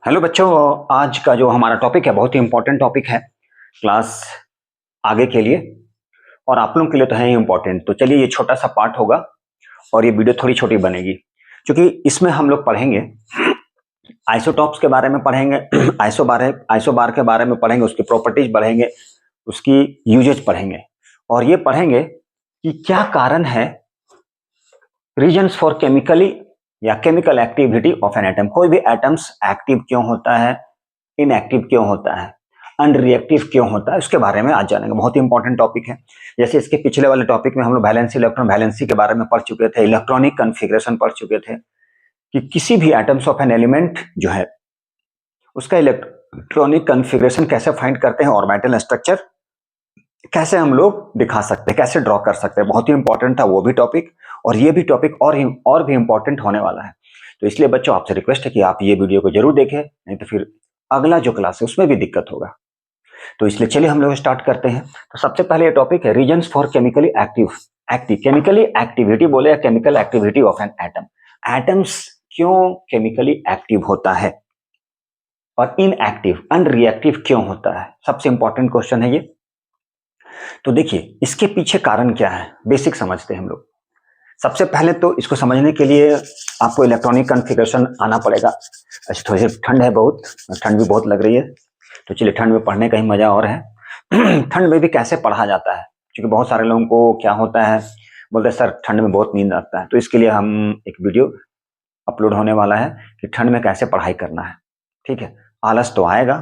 Hello बच्चों। आज का जो हमारा टॉपिक है बहुत ही इंपॉर्टेंट टॉपिक है क्लास आगे के लिए और आप लोगों के लिए तो है ही इम्पोर्टेंट। तो चलिए ये छोटा सा पार्ट होगा और ये वीडियो थोड़ी छोटी बनेगी क्योंकि इसमें हम लोग पढ़ेंगे आइसोटॉप्स के बारे में पढ़ेंगे आइसोबार के बारे में पढ़ेंगे, उसकी प्रॉपर्टीज पढ़ेंगे, उसकी यूजेज पढ़ेंगे और ये पढ़ेंगे कि क्या कारण है रीजन्स फॉर केमिकली या chemical activity of an atom. कोई भी एटम्स एक्टिव क्यों होता है, इनएक्टिव क्यों होता है, अनरिएक्टिव क्यों होता है, उसके बारे में आज जानेंगे। बहुत ही इंपॉर्टेंट टॉपिक है। जैसे इसके पिछले वाले टॉपिक में हम लोग वैलेंसी इलेक्ट्रॉन वैलेंसी के बारे में पढ़ चुके थे, इलेक्ट्रॉनिक कन्फिग्रेशन पढ़ चुके थे कि किसी भी एटम्स ऑफ एन एलिमेंट जो है उसका इलेक्ट्रॉनिक कन्फिग्रेशन कैसे फाइंड करते हैं, ऑर्बिटल स्ट्रक्चर कैसे हम लोग दिखा सकते हैं, कैसे ड्रॉ कर सकते हैं। बहुत ही इंपॉर्टेंट था वो भी टॉपिक और ये भी टॉपिक और भी इंपॉर्टेंट होने वाला है। तो इसलिए बच्चों आपसे रिक्वेस्ट है कि आप ये वीडियो को जरूर देखें, नहीं तो फिर अगला जो क्लास है उसमें भी दिक्कत होगा। तो इसलिए चलिए हम लोग स्टार्ट करते हैं। तो सबसे पहले ये टॉपिक है reasons for chemically active chemically activity बोले या chemical activity of an atom. Atoms क्यों केमिकली एक्टिव होता है और इनएक्टिव अनरिएक्टिव क्यों होता है, सबसे इंपॉर्टेंट क्वेश्चन है ये। तो देखिए इसके पीछे कारण क्या है, बेसिक समझते हैं हम लोग। सबसे पहले तो इसको समझने के लिए आपको इलेक्ट्रॉनिक कॉन्फ़िगरेशन आना पड़ेगा। अच्छा थोड़ी सी ठंड है, बहुत ठंड भी बहुत लग रही है, तो चलिए ठंड में पढ़ने का ही मजा और है। ठंड में भी कैसे पढ़ा जाता है, क्योंकि बहुत सारे लोगों को क्या होता है, बोलते हैं सर ठंड में बहुत नींद आता है। तो इसके लिए हम एक वीडियो अपलोड होने वाला है कि ठंड में कैसे पढ़ाई करना है। ठीक है, आलस तो आएगा,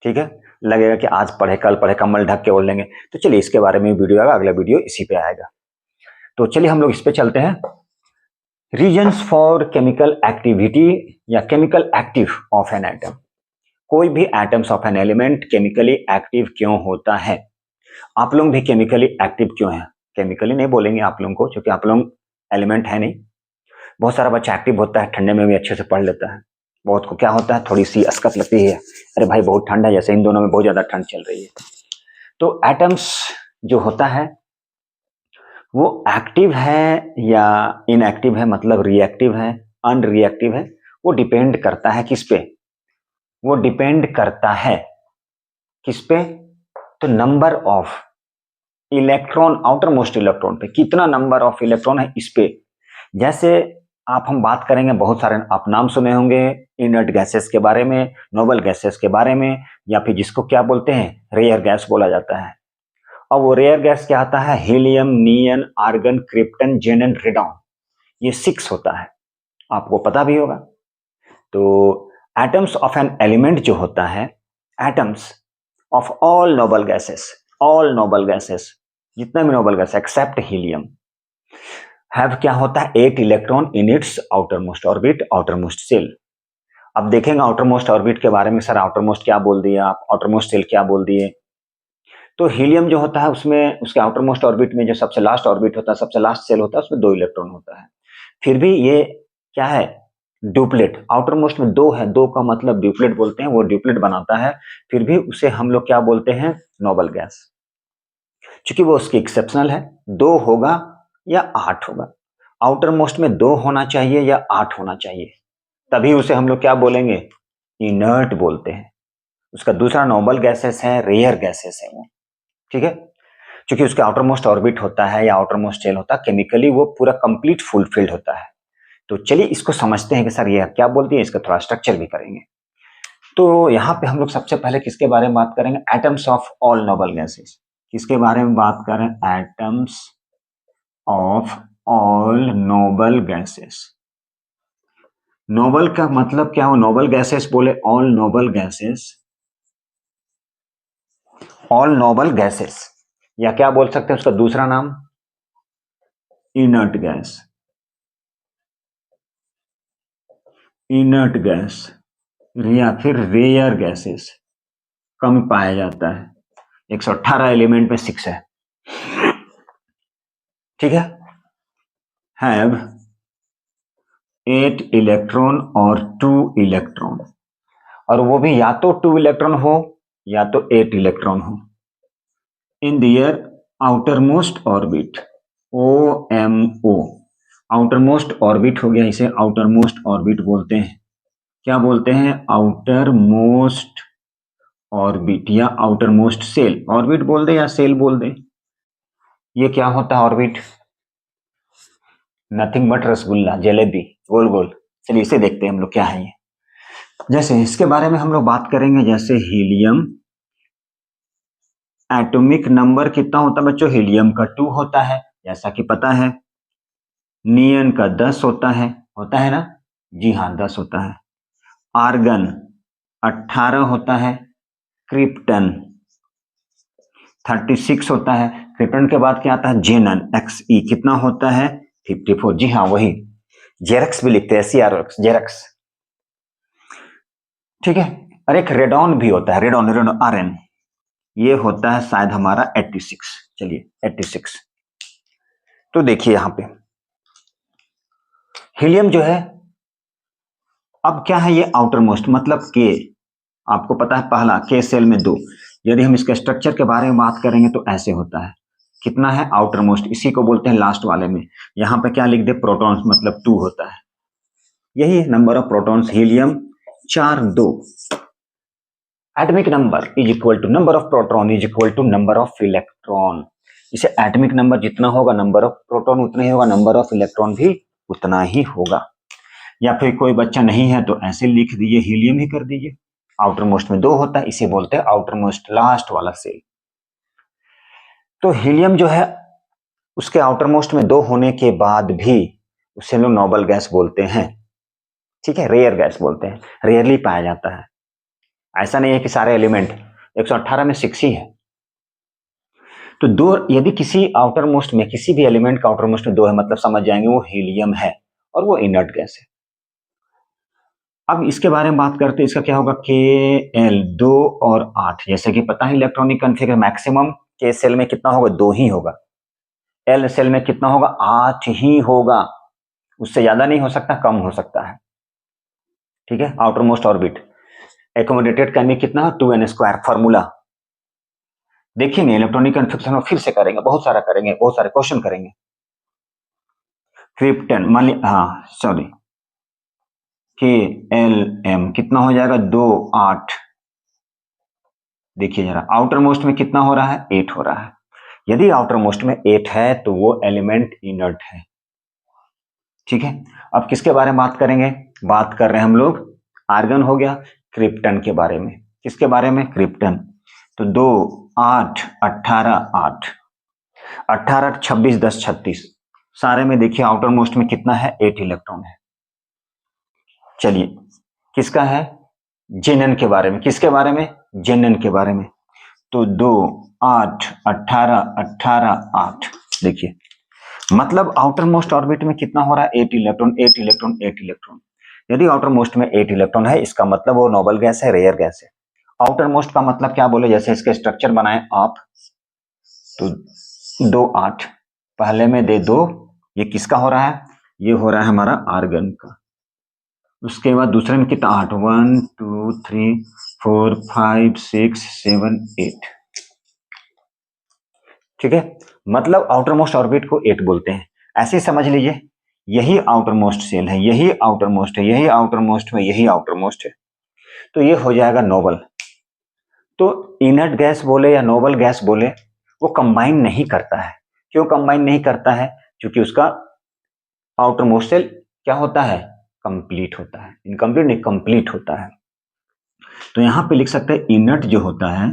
ठीक है, लगेगा कि आज पढ़े कल पढ़े, कम्बल ढक के ओढ़ लेंगे। तो चलिए इसके बारे में वीडियो आएगा, अगला वीडियो इसी पे आएगा। तो चलिए हम लोग इस पे चलते हैं। रीजन्स फॉर केमिकल एक्टिविटी या chemical active of an atom. कोई भी atoms of an element chemically active क्यों होता है। आप लोग भी केमिकली एक्टिव क्यों हैं, केमिकली नहीं बोलेंगे आप लोगों को क्योंकि आप लोग एलिमेंट है नहीं। बहुत सारा बच्चा एक्टिव होता है, ठंडे में भी अच्छे से पढ़ लेता है। बहुत को क्या होता है, थोड़ी सी अस्कत लगती है, अरे भाई बहुत ठंड है, जैसे इन दोनों में बहुत ज्यादा ठंड चल रही है। तो एटम्स जो होता है वो एक्टिव है या इनएक्टिव है, मतलब रिएक्टिव है अनरिएक्टिव है, वो डिपेंड करता है किस पे, वो डिपेंड करता है किस पे, तो number of electron, outer most electron पे कितना नंबर ऑफ इलेक्ट्रॉन है इस पे। जैसे हम बात करेंगे, बहुत सारे आप नाम सुने होंगे इनर्ट गैसेस के बारे में, नोबल गैसेस के बारे में, या फिर जिसको क्या बोलते हैं रेयर गैस बोला जाता है। और वो रेयर गैस क्या आता है, हीलियम, नियन, आर्गन, क्रिप्टन, जेनन, रेडॉन, ये 6 होता है, आपको पता भी होगा। तो एटम्स ऑफ एन एलिमेंट जो होता है, atoms of all noble gases, जितने भी noble gas except helium have क्या होता है, 8 electron in its outermost orbit, outermost shell. अब देखेंगे आउटर मोस्ट ऑर्बिट के बारे में, सर आउटर मोस्ट क्या बोल दिए आप, आउटर मोस्ट शेल क्या बोल दिए। तो हीलियम जो होता है उसमें, उसके आउटर मोस्ट ऑर्बिट में जो सबसे लास्ट ऑर्बिट होता है, सबसे लास्ट शेल होता है, उसमें 2 इलेक्ट्रॉन होता है। फिर भी ये क्या है, ड्यूप्लेट, आउटर मोस्ट में 2 है, 2 का मतलब ड्यूप्लेट बोलते हैं, वो ड्यूप्लेट बनाता है। फिर भी उसे हम लोग क्या बोलते हैं, नोबल गैस, क्योंकि वो उसकी एक्सेप्शनल है। 2 होगा या 8 होगा, आउटर मोस्ट में 2 होना चाहिए या 8 होना चाहिए, तभी उसे हम लोग क्या बोलेंगे, इनर्ट बोलते हैं। उसका दूसरा नोबल गैसेस है, रेयर गैसेस है वो, ठीक है, क्योंकि उसका आउटर मोस्ट ऑर्बिट होता है या आउटर मोस्ट शेल होता है, केमिकली वो पूरा कंप्लीट फुलफिल्ड होता है। तो चलिए इसको समझते हैं कि सर ये क्या बोलती है, इसका थोड़ा स्ट्रक्चर भी करेंगे। तो यहाँ पे हम लोग सबसे पहले किसके बारे में बात करेंगे, atoms of all noble gases. किसके बारे में बात करें, atoms of all noble gases. Noble का मतलब क्या हो, नोबल गैसेस बोले all noble gases, all noble gases, या क्या बोल सकते हैं उसका दूसरा नाम, इनर्ट गैस, इनर्ट गैस, या फिर रेयर गैसेस, कम पाया जाता है। 118 एलिमेंट में 6 है, ठीक है, हैव 8 इलेक्ट्रॉन और 2 इलेक्ट्रॉन, और वो भी या तो 2 इलेक्ट्रॉन हो या तो 8 इलेक्ट्रॉन हो in their outermost orbit, OMO, outermost orbit हो गया, इसे आउटर मोस्ट ऑर्बिट बोलते हैं। क्या बोलते हैं, आउटर मोस्ट ऑर्बिट या आउटर मोस्ट सेल। ऑर्बिट बोल दे या सेल बोल दे, ये क्या होता है orbit, nothing but rasgulla, jalebi, गोल गोल। चलिए इसे देखते हैं हम लोग क्या है ये। जैसे इसके बारे में हम लोग बात करेंगे, जैसे हीलियम, एटॉमिक नंबर कितना होता है बच्चों, हीलियम का 2 होता है, जैसा कि पता है। नियन का 10 होता है ना, जी हाँ 10 होता है। आर्गन 18 होता है। क्रिप्टन 36 होता है। क्रिप्टन के बाद क्या आता है, जेनन, XE कितना होता है, 54। जी हाँ वही, जेरक्स भी लिखते हैं, CRX, जेरक्स, ठीक है। और एक रेडॉन भी होता है, रेडॉन RN, ये होता है शायद हमारा 86। चलिए 86। तो देखिए यहां पे हीलियम जो है, अब क्या है ये आउटर मोस्ट, मतलब के, आपको पता है पहला के सेल में 2। यदि हम इसके स्ट्रक्चर के बारे में बात करेंगे तो ऐसे होता है, कितना है आउटर मोस्ट, इसी को बोलते हैं लास्ट वाले में। यहां पे क्या लिख दे, प्रोटॉन्स, मतलब 2 होता है। यही है number of protons, helium 4 2। Atomic number is equal to number of proton is equal to number of electron. इसे एटॉमिक नंबर जितना होगा नंबर ऑफ प्रोटॉन उतना ही होगा, नंबर ऑफ इलेक्ट्रॉन भी उतना ही होगा। या फिर कोई बच्चा नहीं है तो ऐसे लिख दीजिए, हीलियम ही कर दीजिए। आउटर मोस्ट में 2 होता है, इसे बोलते हैं आउटर मोस्ट लास्ट वाला सेल। तो हीलियम जो है उसके आउटर मोस्ट में 2 होने के बाद भी उसे लोग नोबल गैस बोलते हैं, ठीक है, रेयर गैस बोलते हैं, रेयरली पाया जाता है। ऐसा नहीं है कि सारे एलिमेंट 118 में 6 ही है। तो 2, यदि किसी आउटर मोस्ट में, किसी भी एलिमेंट का आउटर मोस्ट में 2 है, मतलब समझ जाएंगे वो हीलियम है और वो इनर्ट गैस है। अब इसके बारे में बात करते हैं, इसका क्या होगा, Kl 2 और 8। जैसे कि पता है electronic configuration maximum K shell में कितना होगा, 2 ही होगा। L सेल में कितना होगा, 8 ही होगा, उससे ज्यादा नहीं हो सकता, कम हो सकता है, ठीक है। Outer most orbit accommodated can be कितना, 2n²। फॉर्मूला देखेंगे इलेक्ट्रॉनिक कॉन्फ़िगरेशन में, फिर से करेंगे, बहुत सारा करेंगे, बहुत सारे क्वेश्चन करेंगे। क्रिप्टन मान ली, हाँ सॉरी, Klm कितना हो जाएगा, 2 8। देखिए जरा आउटर मोस्ट में कितना हो रहा है, 8 हो रहा है। यदि आउटर मोस्ट में 8 है तो वो एलिमेंट इनर्ट है, ठीक है। अब किसके बारे में बात करेंगे, बात कर रहे हैं हम लोग, आर्गन हो गया, क्रिप्टन के बारे में। किसके बारे में, क्रिप्टन। तो 2 8 18 8, 18 26 10 36, सारे में देखिए आउटर मोस्ट में कितना है, 8 इलेक्ट्रॉन है। चलिए किसका है, जेनन के बारे में। किसके बारे में, जेनन के बारे में। तो 2 8 18 18 8, देखिए मतलब आउटर मोस्ट ऑर्बिट में कितना हो रहा है, 8 इलेक्ट्रॉन 8 इलेक्ट्रॉन 8 इलेक्ट्रॉन। यदि आउटर मोस्ट में 8 इलेक्ट्रॉन है, इसका मतलब वो नोबल गैस है, रेयर गैस है। आउटर मोस्ट का मतलब क्या बोले, जैसे इसके स्ट्रक्चर बनाए आप, तो 2 8 पहले में दे 2, ये किसका हो रहा है, ये हो रहा है हमारा आर्गन का। उसके बाद दूसरे में कितना, 8 1 2 3 4 5 6 7 8, ठीक है। मतलब आउटर मोस्ट ऑर्बिट को 8 बोलते हैं, ऐसे ही समझ लीजिए। यही आउटर मोस्ट सेल है, यही आउटर मोस्ट है, यही आउटर मोस्ट में, यही आउटर मोस्ट है, तो ये हो जाएगा नोबल। तो इनर्ट गैस बोले या नोबल गैस बोले, वो कंबाइन नहीं करता है। क्यों कंबाइन नहीं करता है, क्योंकि उसका आउटर मोस्ट सेल क्या होता है, कंप्लीट होता है, इनकम्प्लीट नहीं कंप्लीट होता है। तो यहां पे लिख सकते हैं इनर्ट जो होता है,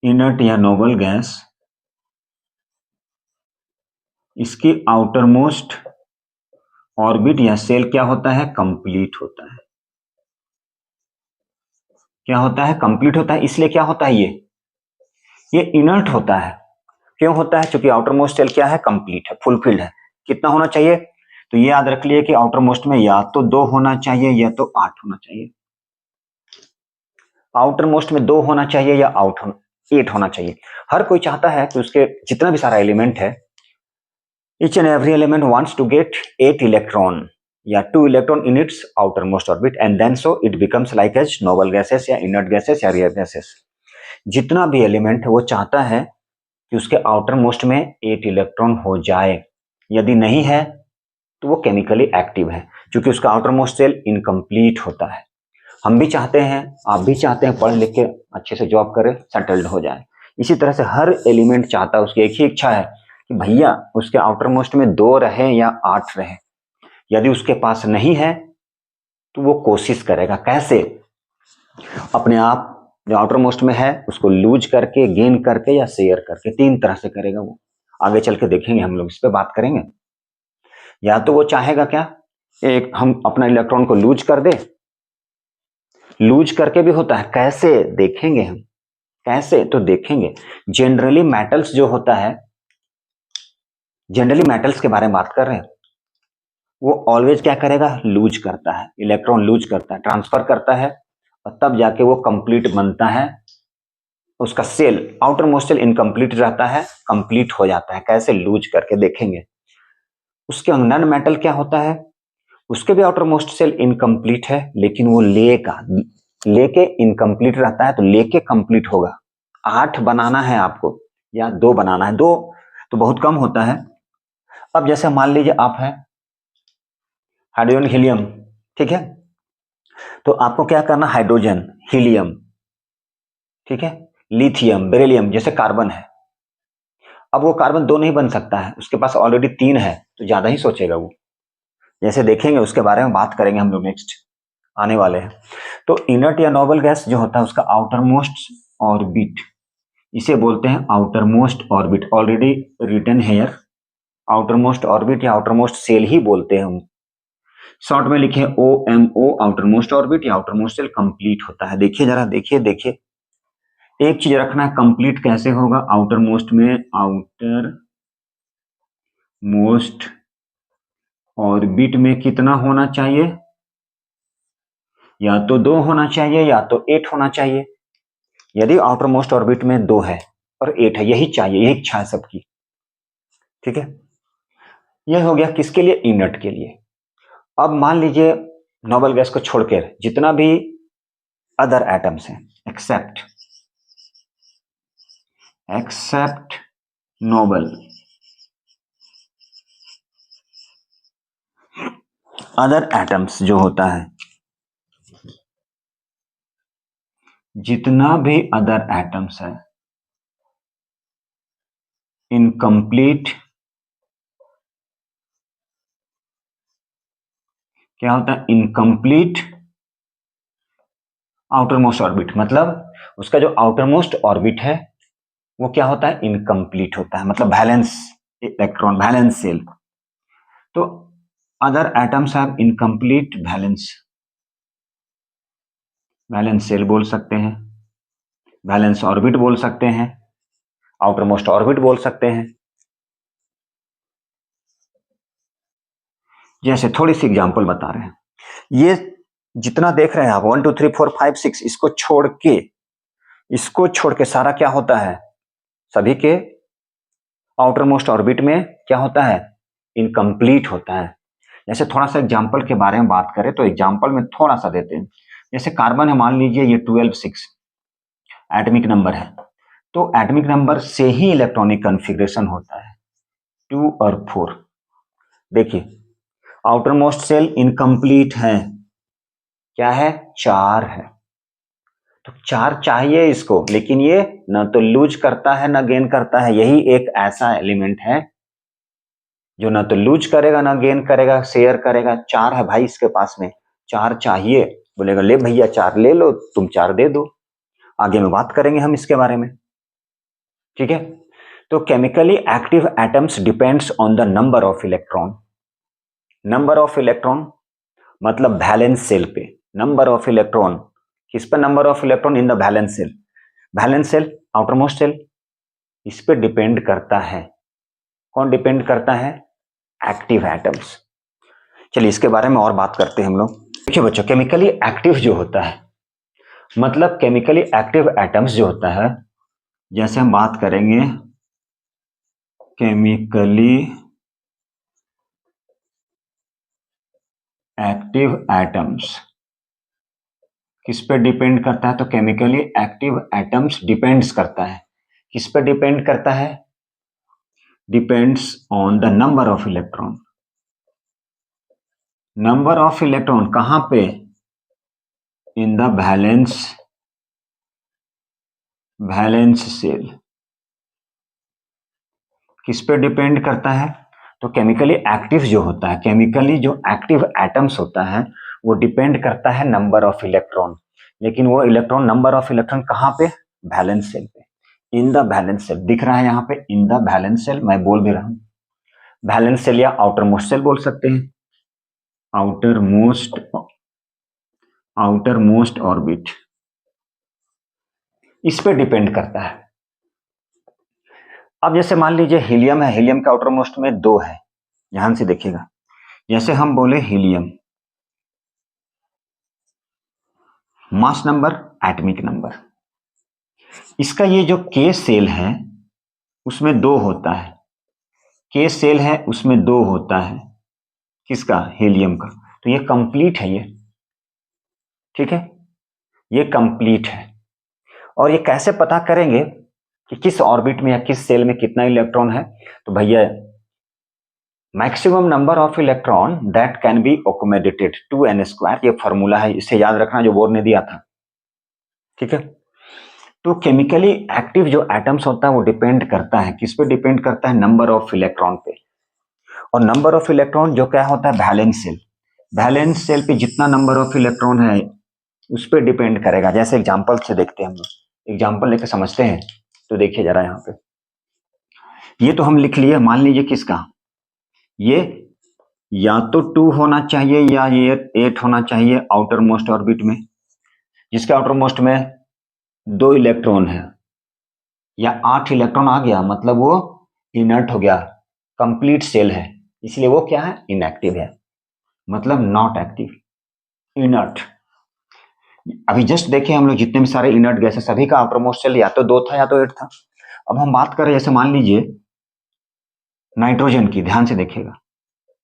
इनर्ट या नोबल गैस, इसकी आउटर मोस्ट ऑर्बिट या सेल क्या होता है, कंप्लीट होता है। क्या होता है, कंप्लीट होता है। इसलिए क्या होता है, ये इनर्ट होता है। क्यों होता है, क्योंकि आउटर मोस्ट सेल क्या है, कंप्लीट है, फुलफिल्ड है। कितना होना चाहिए, तो ये याद रख लिए कि आउटर मोस्ट में या तो 2 होना चाहिए या तो 8 होना चाहिए। आउटर मोस्ट में 2 होना चाहिए या 8 होना चाहिए। हर कोई चाहता है कि उसके जितना भी सारा एलिमेंट है, each and every element wants to get 8 electron या 2 electron in its outermost orbit and then so it becomes like as noble gases या inert gases या rare gases। जितना भी एलिमेंट है वो चाहता है कि उसके आउटर मोस्ट में 8 इलेक्ट्रॉन हो जाए। यदि नहीं है तो वो केमिकली एक्टिव है। क्योंकि उसका आउटर मोस्ट सेल इनकम्प्लीट होता है। हम भी चाहते हैं, आप भी चाहते हैं, पढ़ लिख के अच्छे से जॉब करें, सेटल्ड हो जाए। इसी तरह से हर एलिमेंट चाहता है, उसकी एक ही इच्छा है कि भैया उसके आउटर मोस्ट में 2 रहे या 8 रहे। यदि उसके पास नहीं है तो वो कोशिश करेगा, कैसे? अपने आप जो आउटर मोस्ट में है उसको लूज करके, गेन करके या शेयर करके, 3 तरह से करेगा वो। आगे चल के देखेंगे, हम लोग इस पे बात करेंगे। या तो वो चाहेगा क्या, एक हम अपना इलेक्ट्रॉन को लूज कर दे, लूज करके भी होता है, कैसे देखेंगे हम, कैसे तो देखेंगे। जनरली मेटल्स जो होता है, जनरली मेटल्स के बारे में बात कर रहे हैं, वो ऑलवेज क्या करेगा, लूज करता है, इलेक्ट्रॉन लूज करता है, ट्रांसफर करता है, और तब जाके वो कंप्लीट बनता है। उसका shell, outermost shell incomplete रहता है, कंप्लीट हो जाता है, कैसे, लूज करके देखेंगे। उसके नॉन मेटल क्या होता है, उसके भी आउटर मोस्ट सेल इनकम्प्लीट है, लेकिन वो लेके इनकम्प्लीट रहता है, तो लेके कंप्लीट होगा। 8 बनाना है आपको या 2 बनाना है, 2 तो बहुत कम होता है। अब जैसे मान लीजिए आप है हाइड्रोजन हीलियम, ठीक है, तो आपको क्या करना, हाइड्रोजन, हीलियम, ठीक है, लिथियम, बेरिलियम, जैसे कार्बन है। अब वो कार्बन 2 नहीं बन सकता है, उसके पास ऑलरेडी 3 है, तो ज्यादा ही सोचेगा वो। जैसे देखेंगे, उसके बारे में बात करेंगे हम लोग नेक्स्ट आने वाले हैं। तो इनर्ट या नोबल गैस जो होता है, उसका आउटर मोस्ट ऑर्बिट, इसे बोलते हैं outermost orbit, already written here. Outermost orbit या आउटर मोस्ट सेल ही बोलते हैं हम, शॉर्ट में लिखे OMO, आउटर मोस्ट ऑर्बिट या आउटर मोस्ट सेल कंप्लीट होता है। देखिए जरा, देखिए एक चीज रखना है, कंप्लीट कैसे होगा आउटर मोस्ट में, आउटर मोस्ट ऑर्बिट में कितना होना चाहिए, या तो 2 होना चाहिए या तो 8 होना चाहिए। यदि आउटर मोस्ट ऑर्बिट में 2 है और 8 है, यही चाहिए, यही इच्छा है सबकी, ठीक है। यह हो गया किसके लिए, इनर्ट के लिए। अब मान लीजिए नोबल गैस को छोड़कर जितना भी अदर एटम्स हैं, एक्सेप्ट नोबल, अदर एटम्स जो होता है, जितना भी अदर एटम्स है, इनकम्प्लीट, क्या होता है, इनकम्प्लीट आउटर मोस्ट ऑर्बिट, मतलब उसका जो आउटर मोस्ट ऑर्बिट है वो क्या होता है, इनकम्प्लीट होता है, मतलब बैलेंस इलेक्ट्रॉन, बैलेंस सेल। तो other atoms have incomplete valence shell बोल सकते हैं, बैलेंस ऑर्बिट बोल सकते हैं, आउटर मोस्ट ऑर्बिट बोल सकते हैं। जैसे थोड़ी सी एग्जांपल बता रहे हैं, ये जितना देख रहे हैं आप 1 2 3 4 5 6, इसको छोड़ के सारा क्या होता है, सभी के आउटर मोस्ट ऑर्बिट में क्या होता है, इनकम्प्लीट होता है। जैसे थोड़ा सा एग्जांपल के बारे में बात करें तो एग्जांपल में थोड़ा सा देते हैं। जैसे कार्बन है, मान लीजिए ये 12 6 एटॉमिक नंबर है, तो एटॉमिक नंबर से ही इलेक्ट्रॉनिक कॉन्फ़िगरेशन होता है 2 और 4। देखिए आउटर मोस्ट सेल इनकम्प्लीट है, क्या है, 4 है, तो 4 चाहिए इसको, लेकिन ये न तो लूज करता है न गेन करता है। यही एक ऐसा एलिमेंट है जो ना तो लूज करेगा ना गेन करेगा, शेयर करेगा। 4 है भाई इसके पास में, 4 चाहिए, बोलेगा ले भैया 4 ले लो, तुम 4 दे दो। आगे में बात करेंगे हम इसके बारे में, ठीक है। तो chemically active atoms depends on the number of electron. Number of electron मतलब बैलेंस सेल पे, नंबर ऑफ इलेक्ट्रॉन किस पे, number of electron in the valence shell. Valence shell, outermost shell, इस पे डिपेंड करता है। कौन डिपेंड करता है, एक्टिव एटम्स। चलिए इसके बारे में और बात करते हैं हम लोग। देखिए बच्चों, केमिकली एक्टिव जो होता है, मतलब केमिकली एक्टिव एटम्स जो होता है, जैसे हम बात करेंगे केमिकली एक्टिव एटम्स किस पे डिपेंड करता है, तो केमिकली एक्टिव एटम्स डिपेंड्स करता है, किस पे डिपेंड करता है, depends on the number of electron. Number of electron कहां पे, इन द वैलेंस सेल। किस पे डिपेंड करता है, तो केमिकली एक्टिव जो होता है, केमिकली जो एक्टिव एटम्स होता है वो डिपेंड करता है नंबर ऑफ इलेक्ट्रॉन। लेकिन वो इलेक्ट्रॉन, नंबर ऑफ इलेक्ट्रॉन कहां पे, वैलेंस सेल पे, इन द वैलेंस सेल। दिख रहा है यहाँ पे इन द वैलेंस सेल, मैं बोल भी रहा हूं वैलेंस सेल या आउटर मोस्ट सेल बोल सकते हैं, आउटर मोस्ट ऑर्बिट, इस पे डिपेंड करता है। अब जैसे मान लीजिए हीलियम है, हीलियम के आउटर मोस्ट में 2 है, ध्यान से देखिएगा। जैसे हम बोले helium, mass number, atomic number, इसका ये जो के सेल है उसमें 2 होता है, के सेल है उसमें 2 होता है, किसका, हीलियम का। तो ये कंप्लीट है, ये ठीक है, ये कंप्लीट है। और ये कैसे पता करेंगे कि किस ऑर्बिट में या किस सेल में कितना इलेक्ट्रॉन है, तो भैया maximum number of electron that can be accommodated 2n², ये फॉर्मूला है, इसे याद रखना जो बोर्ड ने दिया था, ठीक है। तो केमिकली एक्टिव जो एटम्स होता है वो डिपेंड करता है, किस पे डिपेंड करता है, नंबर ऑफ इलेक्ट्रॉन पे। और नंबर ऑफ इलेक्ट्रॉन जो क्या होता है, वैलेंस सेल, वैलेंस सेल पे जितना नंबर ऑफ इलेक्ट्रॉन है उस पे डिपेंड करेगा। जैसे एग्जांपल से देखते हैं हम लोग, एग्जांपल लेके समझते हैं। तो देखिए जरा यहाँ पे, ये तो हम लिख लिए, मान लीजिए किसका, ये या तो 2 होना चाहिए या ये 8 होना चाहिए आउटर मोस्ट ऑर्बिट में, जिसके आउटर मोस्ट में 2 इलेक्ट्रॉन है, या 8 इलेक्ट्रॉन आ गया मतलब वो इनर्ट हो गया, कंप्लीट सेल है, इसलिए वो क्या है, इनएक्टिव है, मतलब नॉट एक्टिव, इनर्ट। अभी जस्ट देखिए हम लोग जितने भी सारे इनर्ट गैस है सभी का आउटर मोस्ट सेल या तो 2 था या तो 8 था। अब हम बात करें जैसे मान लीजिए नाइट्रोजन की, ध्यान से देखिएगा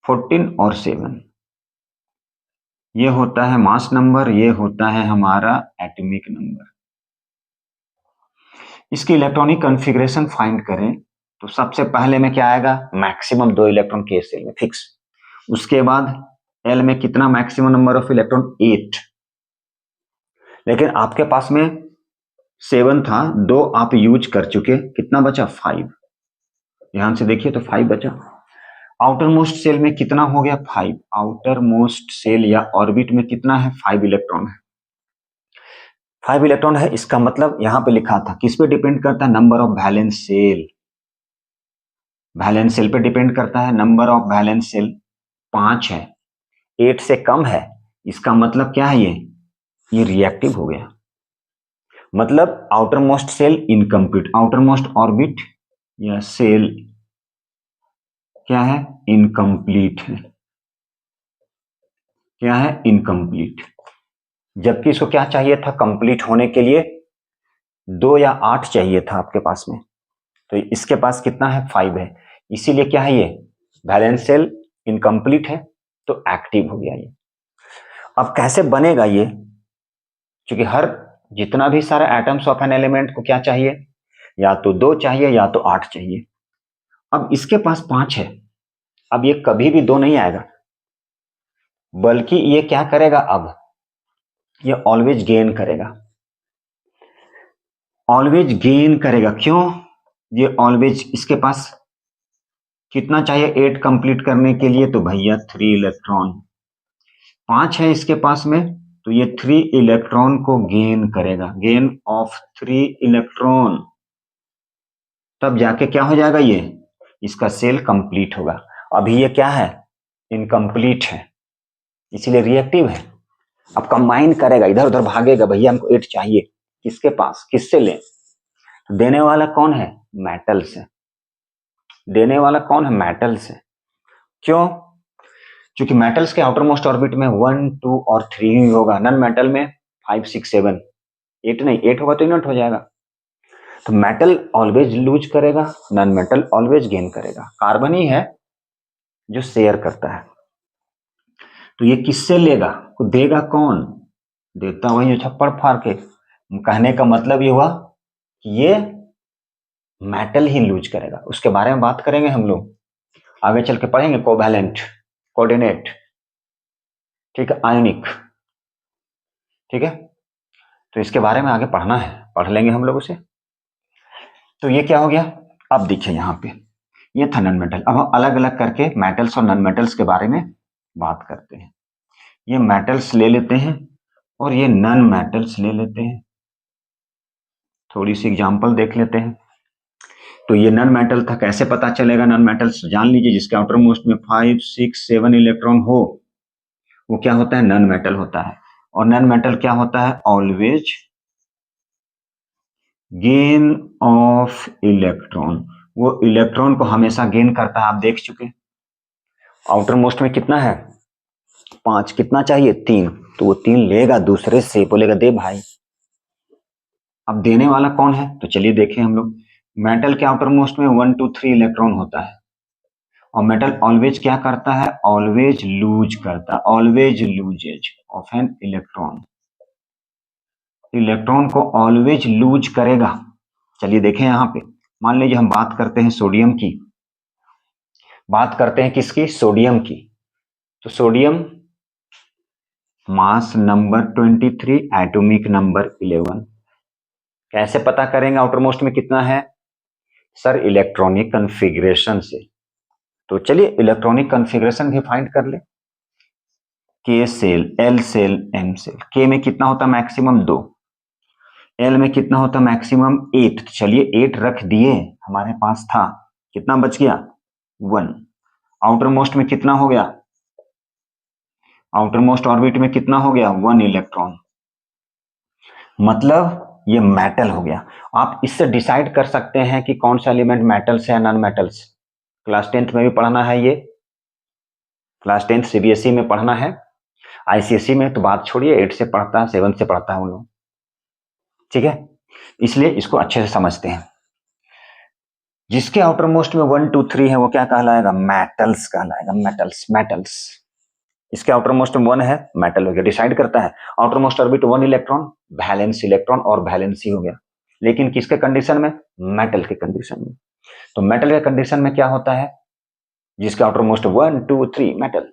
14 और 7, ये होता है मास नंबर, ये होता है हमारा एटॉमिक नंबर। इसकी इलेक्ट्रॉनिक कॉन्फ़िगरेशन फाइंड करें तो सबसे पहले में क्या आएगा, मैक्सिमम 2 इलेक्ट्रॉन के सेल में फिक्स। उसके बाद एल में कितना मैक्सिमम नंबर ऑफ इलेक्ट्रॉन, 8, लेकिन आपके पास में 7 था, 2 आप यूज कर चुके, कितना बचा, 5। ध्यान से देखिए तो 5 बचा। आउटर मोस्ट सेल में कितना हो गया, 5। आउटर मोस्ट सेल या ऑर्बिट में कितना है, 5 इलेक्ट्रॉन है, 5 इलेक्ट्रॉन है। इसका मतलब यहां पे लिखा था किस पे डिपेंड करता है, number of valence shell, valence shell पे डिपेंड करता है। नंबर ऑफ वैलेंस सेल 5 है, 8 से कम है, इसका मतलब क्या है, ये रिएक्टिव हो गया, मतलब outermost shell incomplete, outermost orbit या सेल क्या है, इनकम्प्लीट है, क्या है, इनकम्प्लीट। जबकि इसको क्या चाहिए था, कंप्लीट होने के लिए 2 या 8 चाहिए था आपके पास में, तो इसके पास कितना है, 5 है, इसीलिए क्या है, ये वैलेंस सेल इनकम्प्लीट है तो एक्टिव हो गया ये। अब कैसे बनेगा ये, क्योंकि हर जितना भी सारा एटम्स ऑफ एन एलिमेंट को क्या चाहिए, या तो 2 चाहिए या तो 8 चाहिए। अब इसके पास 5 है, अब ये कभी भी 2 नहीं आएगा, बल्कि ये क्या करेगा, अब ये ऑलवेज गेन करेगा, ऑलवेज गेन करेगा। क्यों, ये ऑलवेज, इसके पास कितना चाहिए 8 कंप्लीट करने के लिए, तो भैया 3 इलेक्ट्रॉन, 5 है इसके पास में, तो ये 3 इलेक्ट्रॉन को गेन करेगा, गेन ऑफ 3 इलेक्ट्रॉन, तब जाके क्या हो जाएगा, ये इसका सेल कंप्लीट होगा। अभी ये क्या है, इनकम्प्लीट है, इसीलिए रिएक्टिव है। अब कंबाइन करेगा, इधर उधर भागेगा, भैया हमको 8 चाहिए, किसके पास, किससे लें, देने वाला कौन है, मेटल से, देने वाला कौन है, मेटल से। क्यों, क्योंकि मेटल्स के आउटर मोस्ट ऑर्बिट में 1, 2 और 3 ही होगा, नन मेटल में 5, 6, 7, 8 नहीं, 8 होगा तो इनर्ट हो जाएगा। तो मेटल ऑलवेज लूज करेगा, नन मेटल ऑलवेज गेन करेगा, कार्बन ही है जो शेयर करता है। तो ये किससे लेगा, तो देगा कौन, देता वही जो छप्पड़ फाड़ के। कहने का मतलब ये हुआ कि ये मेटल ही लूज करेगा, उसके बारे में बात करेंगे हम लोग, आगे चल के पढ़ेंगे कोवैलेंट, कोऑर्डिनेट। ठीक है, आयोनिक। ठीक है, तो इसके बारे में आगे पढ़ना है, पढ़ लेंगे हम लोग उसे। तो ये क्या हो गया, अब देखिए यहाँ पे ये था नॉन मेटल। अब हम अलग अलग करके मेटल्स और नॉन मेटल्स के बारे में बात करते हैं। ये मेटल्स ले लेते हैं और ये नॉन मेटल्स ले लेते हैं। थोड़ी सी एग्जांपल देख लेते हैं। तो ये नॉन मेटल था, कैसे पता चलेगा नॉन मेटल्स, जान लीजिए जिसके आउटर मोस्ट में 5, 6, 7 इलेक्ट्रॉन हो वो क्या होता है, नॉन मेटल होता है। और नॉन मेटल क्या होता है, ऑलवेज गेन ऑफ इलेक्ट्रॉन, वो इलेक्ट्रॉन को हमेशा गेन करता है। आप देख चुके, आउटर मोस्ट में कितना है, 5, कितना चाहिए, 3, तो वो 3 लेगा दूसरे से, बोलेगा दे भाई। अब देने वाला कौन है, तो चलिए देखें हम लोग। मेटल के आउटर मोस्ट में 1, 2, 3 इलेक्ट्रॉन होता है और मेटल ऑलवेज क्या करता है, ऑलवेज लूज करता है, always loses of an electron, electron को ऑलवेज लूज करेगा। चलिए देखें यहां पे, मान लीजिए हम बात करते हैं सोडियम की, बात करते हैं किसकी, सोडियम की। तो sodium mass number 23, atomic number 11। कैसे पता करेंगे आउटर मोस्ट में कितना है, सर इलेक्ट्रॉनिक कॉन्फ़िगरेशन से। तो चलिए इलेक्ट्रॉनिक कॉन्फ़िगरेशन भी फाइंड कर ले। K shell, L shell, M shell. K में कितना होता है, मैक्सिमम 2। एल में कितना होता है, मैक्सिमम 8। चलिए 8 रख दिए, हमारे पास था, कितना बच गया, 1। आउटर मोस्ट में कितना हो गया, आउटर मोस्ट ऑर्बिट में कितना हो गया, 1 इलेक्ट्रॉन। मतलब ये मेटल हो गया। आप इससे डिसाइड कर सकते हैं कि कौन सा एलिमेंट मेटल्स है या नॉन मेटल्स। क्लास 10th में भी पढ़ना है ये, क्लास 10th सीबीएसई में पढ़ना है, आईसीएसई में तो बात छोड़िए, 8 से पढ़ता है, 7 से पढ़ता है उन लोग। ठीक है, इसलिए इसको अच्छे से समझते हैं। जिसके आउटर मोस्ट में 1, 2, 3 है वो क्या कहलाएगा, मेटल्स कहलाएगा, मेटल्स, मेटल्स। इसके आउटर मोस्ट में 1 है, मेटल हो गया, डिसाइड करता है। Outer most orbit 1 electron, valence electron और वैलेंसी हो गया। लेकिन किसके कंडीशन में, मेटल के कंडीशन में। तो मेटल के कंडीशन में क्या होता है, जिसके आउटर मोस्ट 1, 2, 3 मेटल,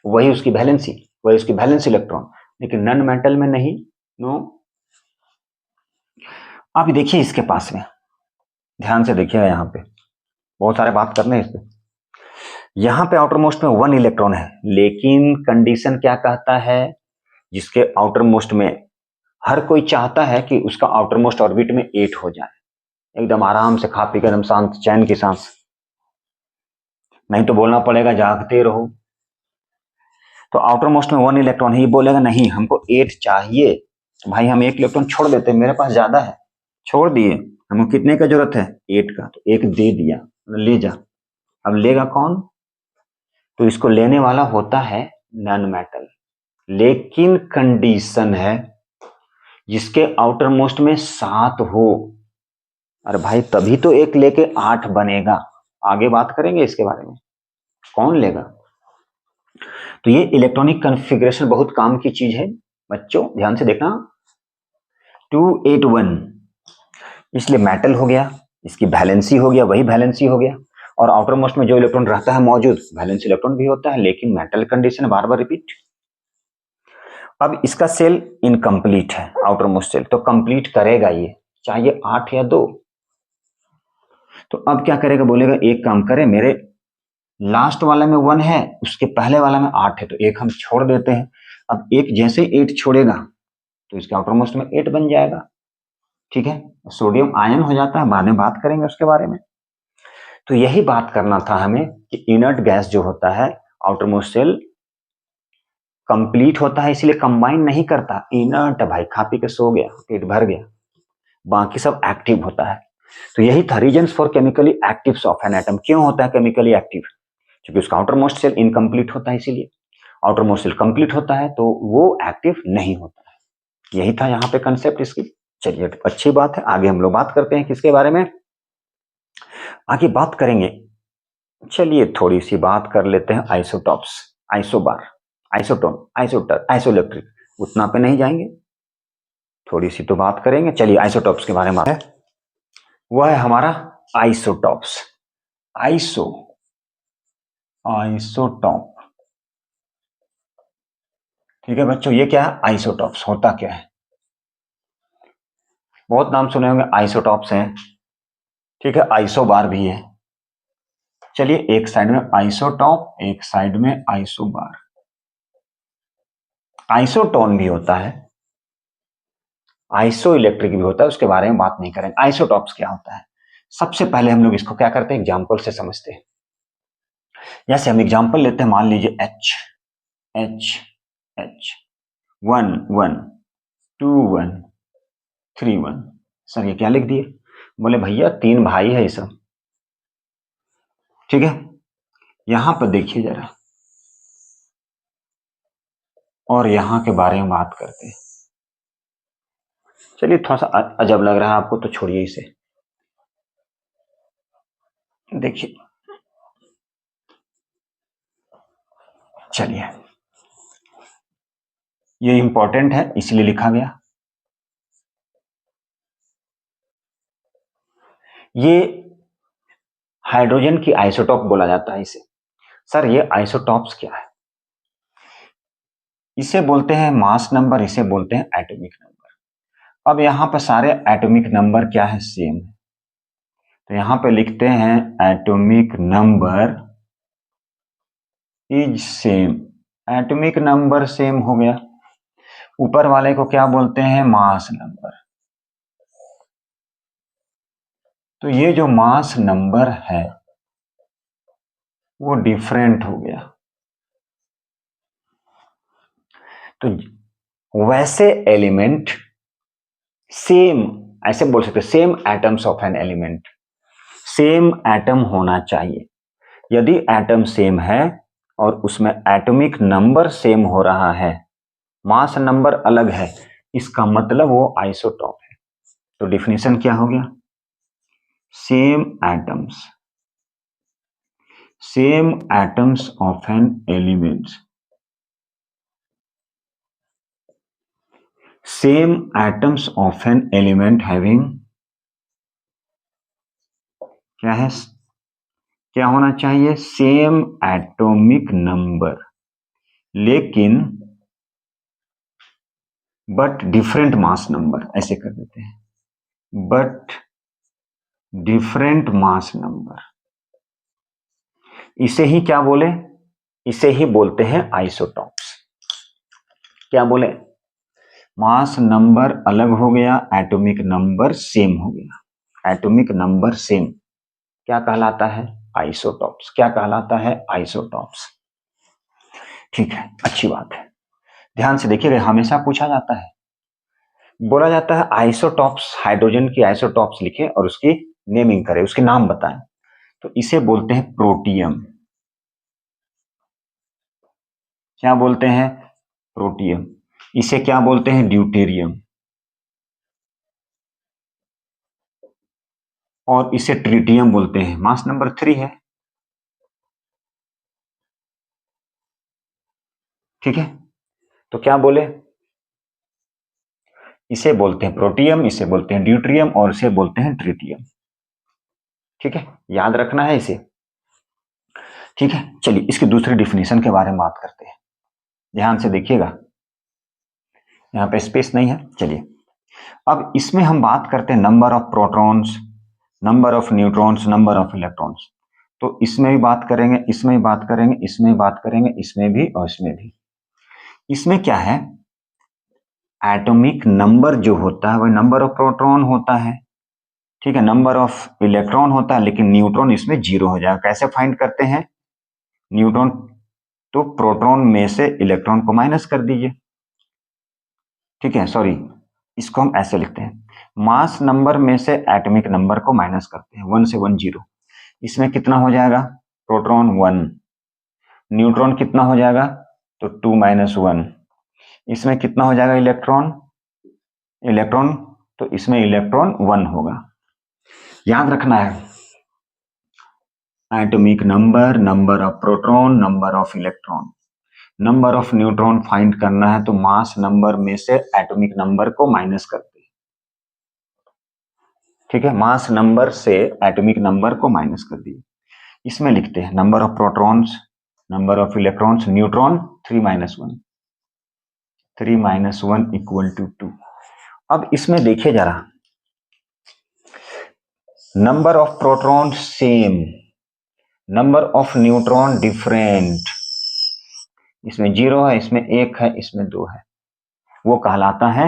वही उसकी वैलेंसी, वही उसकी वैलेंस इलेक्ट्रॉन। लेकिन नॉन मेटल में नहीं, नो। आप देखिए इसके पास में, ध्यान से देखिएगा, यहाँ पे बहुत सारे बात करने हैं इस पे। यहाँ पे आउटर मोस्ट में 1 इलेक्ट्रॉन है, लेकिन कंडीशन क्या कहता है, जिसके आउटर मोस्ट में हर कोई चाहता है कि उसका आउटर मोस्ट ऑर्बिट में 8 हो जाए, एकदम आराम से खा पी कर एकदम शांत चैन की सांस, नहीं तो बोलना पड़ेगा जागते रहो। तो आउटर मोस्ट में 1 इलेक्ट्रॉन है, ये बोलेगा नहीं हमको 8 चाहिए, भाई हम 1 इलेक्ट्रॉन छोड़ देते, मेरे पास ज्यादा है, छोड़ दिए, हमको कितने का जरूरत है, 8 का, तो 1 दे दिया, ले जा। अब लेगा कौन, तो इसको लेने वाला होता है नॉन मेटल। लेकिन कंडीशन है जिसके आउटर मोस्ट में 7 हो। अरे भाई तभी तो 1 लेके 8 बनेगा, आगे बात करेंगे इसके बारे में, कौन लेगा। तो ये इलेक्ट्रॉनिक कॉन्फ़िगरेशन बहुत काम की चीज है बच्चों, ध्यान से देखना। 281 इसलिए मेटल हो गया, इसकी वैलेंसी हो गया, वही वैलेंसी हो गया। और आउटर मोस्ट में जो इलेक्ट्रॉन रहता है मौजूद, वैलेंस इलेक्ट्रॉन भी होता है, लेकिन मेटल कंडीशन बार बार रिपीट। अब इसका सेल इनकम्प्लीट है, आउटर मोस्ट सेल, तो कंप्लीट करेगा ये, चाहिए 8 या 2। तो अब क्या करेगा, बोलेगा एक काम करे, मेरे लास्ट वाला में 1 है, उसके पहले वाला में 8 है, तो 1 हम छोड़ देते हैं। अब 1 जैसे 8 छोड़ेगा तो इसके आउटर मोस्ट में 8 बन जाएगा। ठीक है, सोडियम आयन हो जाता है, बाद में बात करेंगे उसके बारे में। तो यही बात करना था हमें कि इनर्ट गैस जो होता है, आउटर मोस्ट सेल कंप्लीट होता है, इसलिए कंबाइन नहीं करता, इनर्ट भाई, खा पी के सो गया, पेट भर गया, बाकी सब एक्टिव होता है। तो यही था reasons for chemically active of an atom. क्यों होता है केमिकली एक्टिव, क्योंकि उसका आउटर मोस्ट सेल इनकम्प्लीट होता है, इसीलिए। आउटर मोस्ट सेल कंप्लीट होता है तो वो एक्टिव नहीं होता है। यही था यहाँ पे कंसेप्ट इसकी। चलिए अच्छी बात है, आगे हम लोग बात करते हैं किसके बारे में, आगे बात करेंगे। चलिए थोड़ी सी बात कर लेते हैं आइसोटॉप्स, आइसोबार, आइसोटोन, आइसोटर, आइसोइलेक्ट्रिक, उतना पे नहीं जाएंगे, थोड़ी सी तो बात करेंगे। चलिए आइसोटॉप्स के बारे में है, वह है हमारा आइसोटॉप्स। आइसोटॉप ठीक है बच्चों, ये क्या है? आइसोटॉप्स होता क्या है? बहुत नाम सुने होंगे, आइसोटॉप्स हैं। ठीक है, आइसोबार भी है। चलिए, एक साइड में आइसोटॉप, एक साइड में आइसोबार। आइसोटोन भी होता है, आइसो इलेक्ट्रिक भी होता है, उसके बारे में बात नहीं करेंगे। आइसोटॉप्स क्या होता है? सबसे पहले हम लोग इसको क्या करते हैं, एग्जाम्पल से समझते हैं। जैसे हम एग्जाम्पल लेते हैं, मान लीजिए एच एच एच 1 1 2 1 3 1। सर ये क्या लिख दिए? बोले भैया 3 भाई है ये सब। ठीक है, यहां पर देखिए जरा, और यहां के बारे में बात करते हैं। चलिए, थोड़ा सा अजब लग रहा है आपको तो छोड़िए इसे। देखिए, चलिए, ये इंपॉर्टेंट है इसलिए लिखा गया। ये हाइड्रोजन की आइसोटॉप बोला जाता है इसे। सर ये आइसोटॉप्स क्या है? इसे बोलते हैं मास नंबर, इसे बोलते हैं एटॉमिक नंबर। अब यहां पर सारे एटॉमिक नंबर क्या है? सेम है। तो यहां पे लिखते हैं atomic number is same. Atomic number same हो गया। ऊपर वाले को क्या बोलते हैं? Mass number. तो ये जो मास नंबर है वो डिफरेंट हो गया। तो वैसे एलिमेंट सेम, ऐसे बोल सकते, same atoms of an element, same atom होना चाहिए। यदि एटम सेम है और उसमें एटॉमिक नंबर सेम हो रहा है, मास नंबर अलग है, इसका मतलब वो आइसोटॉप है। तो डिफिनेशन क्या हो गया? Same atoms, same atoms of an element, same atoms of an element having, क्या है, क्या होना चाहिए? सेम एटॉमिक नंबर, लेकिन बट डिफरेंट मास नंबर, ऐसे कर देते हैं, बट डिफरेंट मास नंबर। इसे ही क्या बोले? इसे ही बोलते हैं आइसोटॉप्स। क्या बोले? मास नंबर अलग हो गया, एटॉमिक नंबर सेम हो गया। एटॉमिक नंबर सेम क्या कहलाता है? आइसोटॉप्स। क्या कहलाता है? आइसोटॉप्स। ठीक है, अच्छी बात है। ध्यान से देखिएगा, हमेशा पूछा जाता है, बोला जाता है आइसोटॉप्स, हाइड्रोजन की आइसोटॉप्स लिखे और उसकी नेमिंग करें, उसके नाम बताएं। तो इसे बोलते हैं प्रोटियम। क्या बोलते हैं? प्रोटियम। इसे क्या बोलते हैं? ड्यूटेरियम। और इसे ट्रिटियम बोलते हैं, मास नंबर 3 है। ठीक है, तो क्या बोले? इसे बोलते हैं प्रोटियम, इसे बोलते हैं ड्यूटेरियम और इसे बोलते हैं ट्रिटियम। ठीक है, याद रखना है इसे। ठीक है, चलिए इसकी दूसरी डिफिनेशन के बारे में बात करते हैं। ध्यान से देखिएगा, यहाँ पे स्पेस नहीं है। चलिए, अब इसमें हम बात करते हैं number of protons, number of neutrons, number of electrons. तो इसमें भी बात करेंगे, इसमें भी बात करेंगे, इसमें भी बात करेंगे, इसमें भी और इसमें भी। इसमें क्या है? एटॉमिक नंबर जो होता है वह नंबर ऑफ प्रोटॉन होता है। ठीक है, नंबर ऑफ इलेक्ट्रॉन होता है, लेकिन न्यूट्रॉन इसमें 0 हो जाएगा। कैसे फाइंड करते हैं न्यूट्रॉन? तो प्रोटॉन में से इलेक्ट्रॉन को माइनस कर दीजिए। ठीक है, सॉरी, इसको हम ऐसे लिखते हैं, मास नंबर में से एटॉमिक नंबर को माइनस करते हैं, 1 से 1 0। इसमें कितना हो जाएगा? प्रोटॉन 1, न्यूट्रॉन कितना हो जाएगा? तो 2 - 1। इसमें कितना हो जाएगा? इलेक्ट्रॉन, इलेक्ट्रॉन, तो इसमें इलेक्ट्रॉन 1 होगा। याद रखना है, atomic number, number of proton, number of electron. Number of neutron find करना है तो मास नंबर में से एटॉमिक नंबर को माइनस करते हैं। ठीक है, मास नंबर से एटॉमिक नंबर को माइनस कर दिए। इसमें लिखते हैं number of protons, number of electrons, neutron 3 - 1। 3 - 1 = 2। अब इसमें देखिए जरा, number of proton same, number of neutron different. इसमें 0 है, इसमें 1 है, इसमें 2 है, वो कहलाता है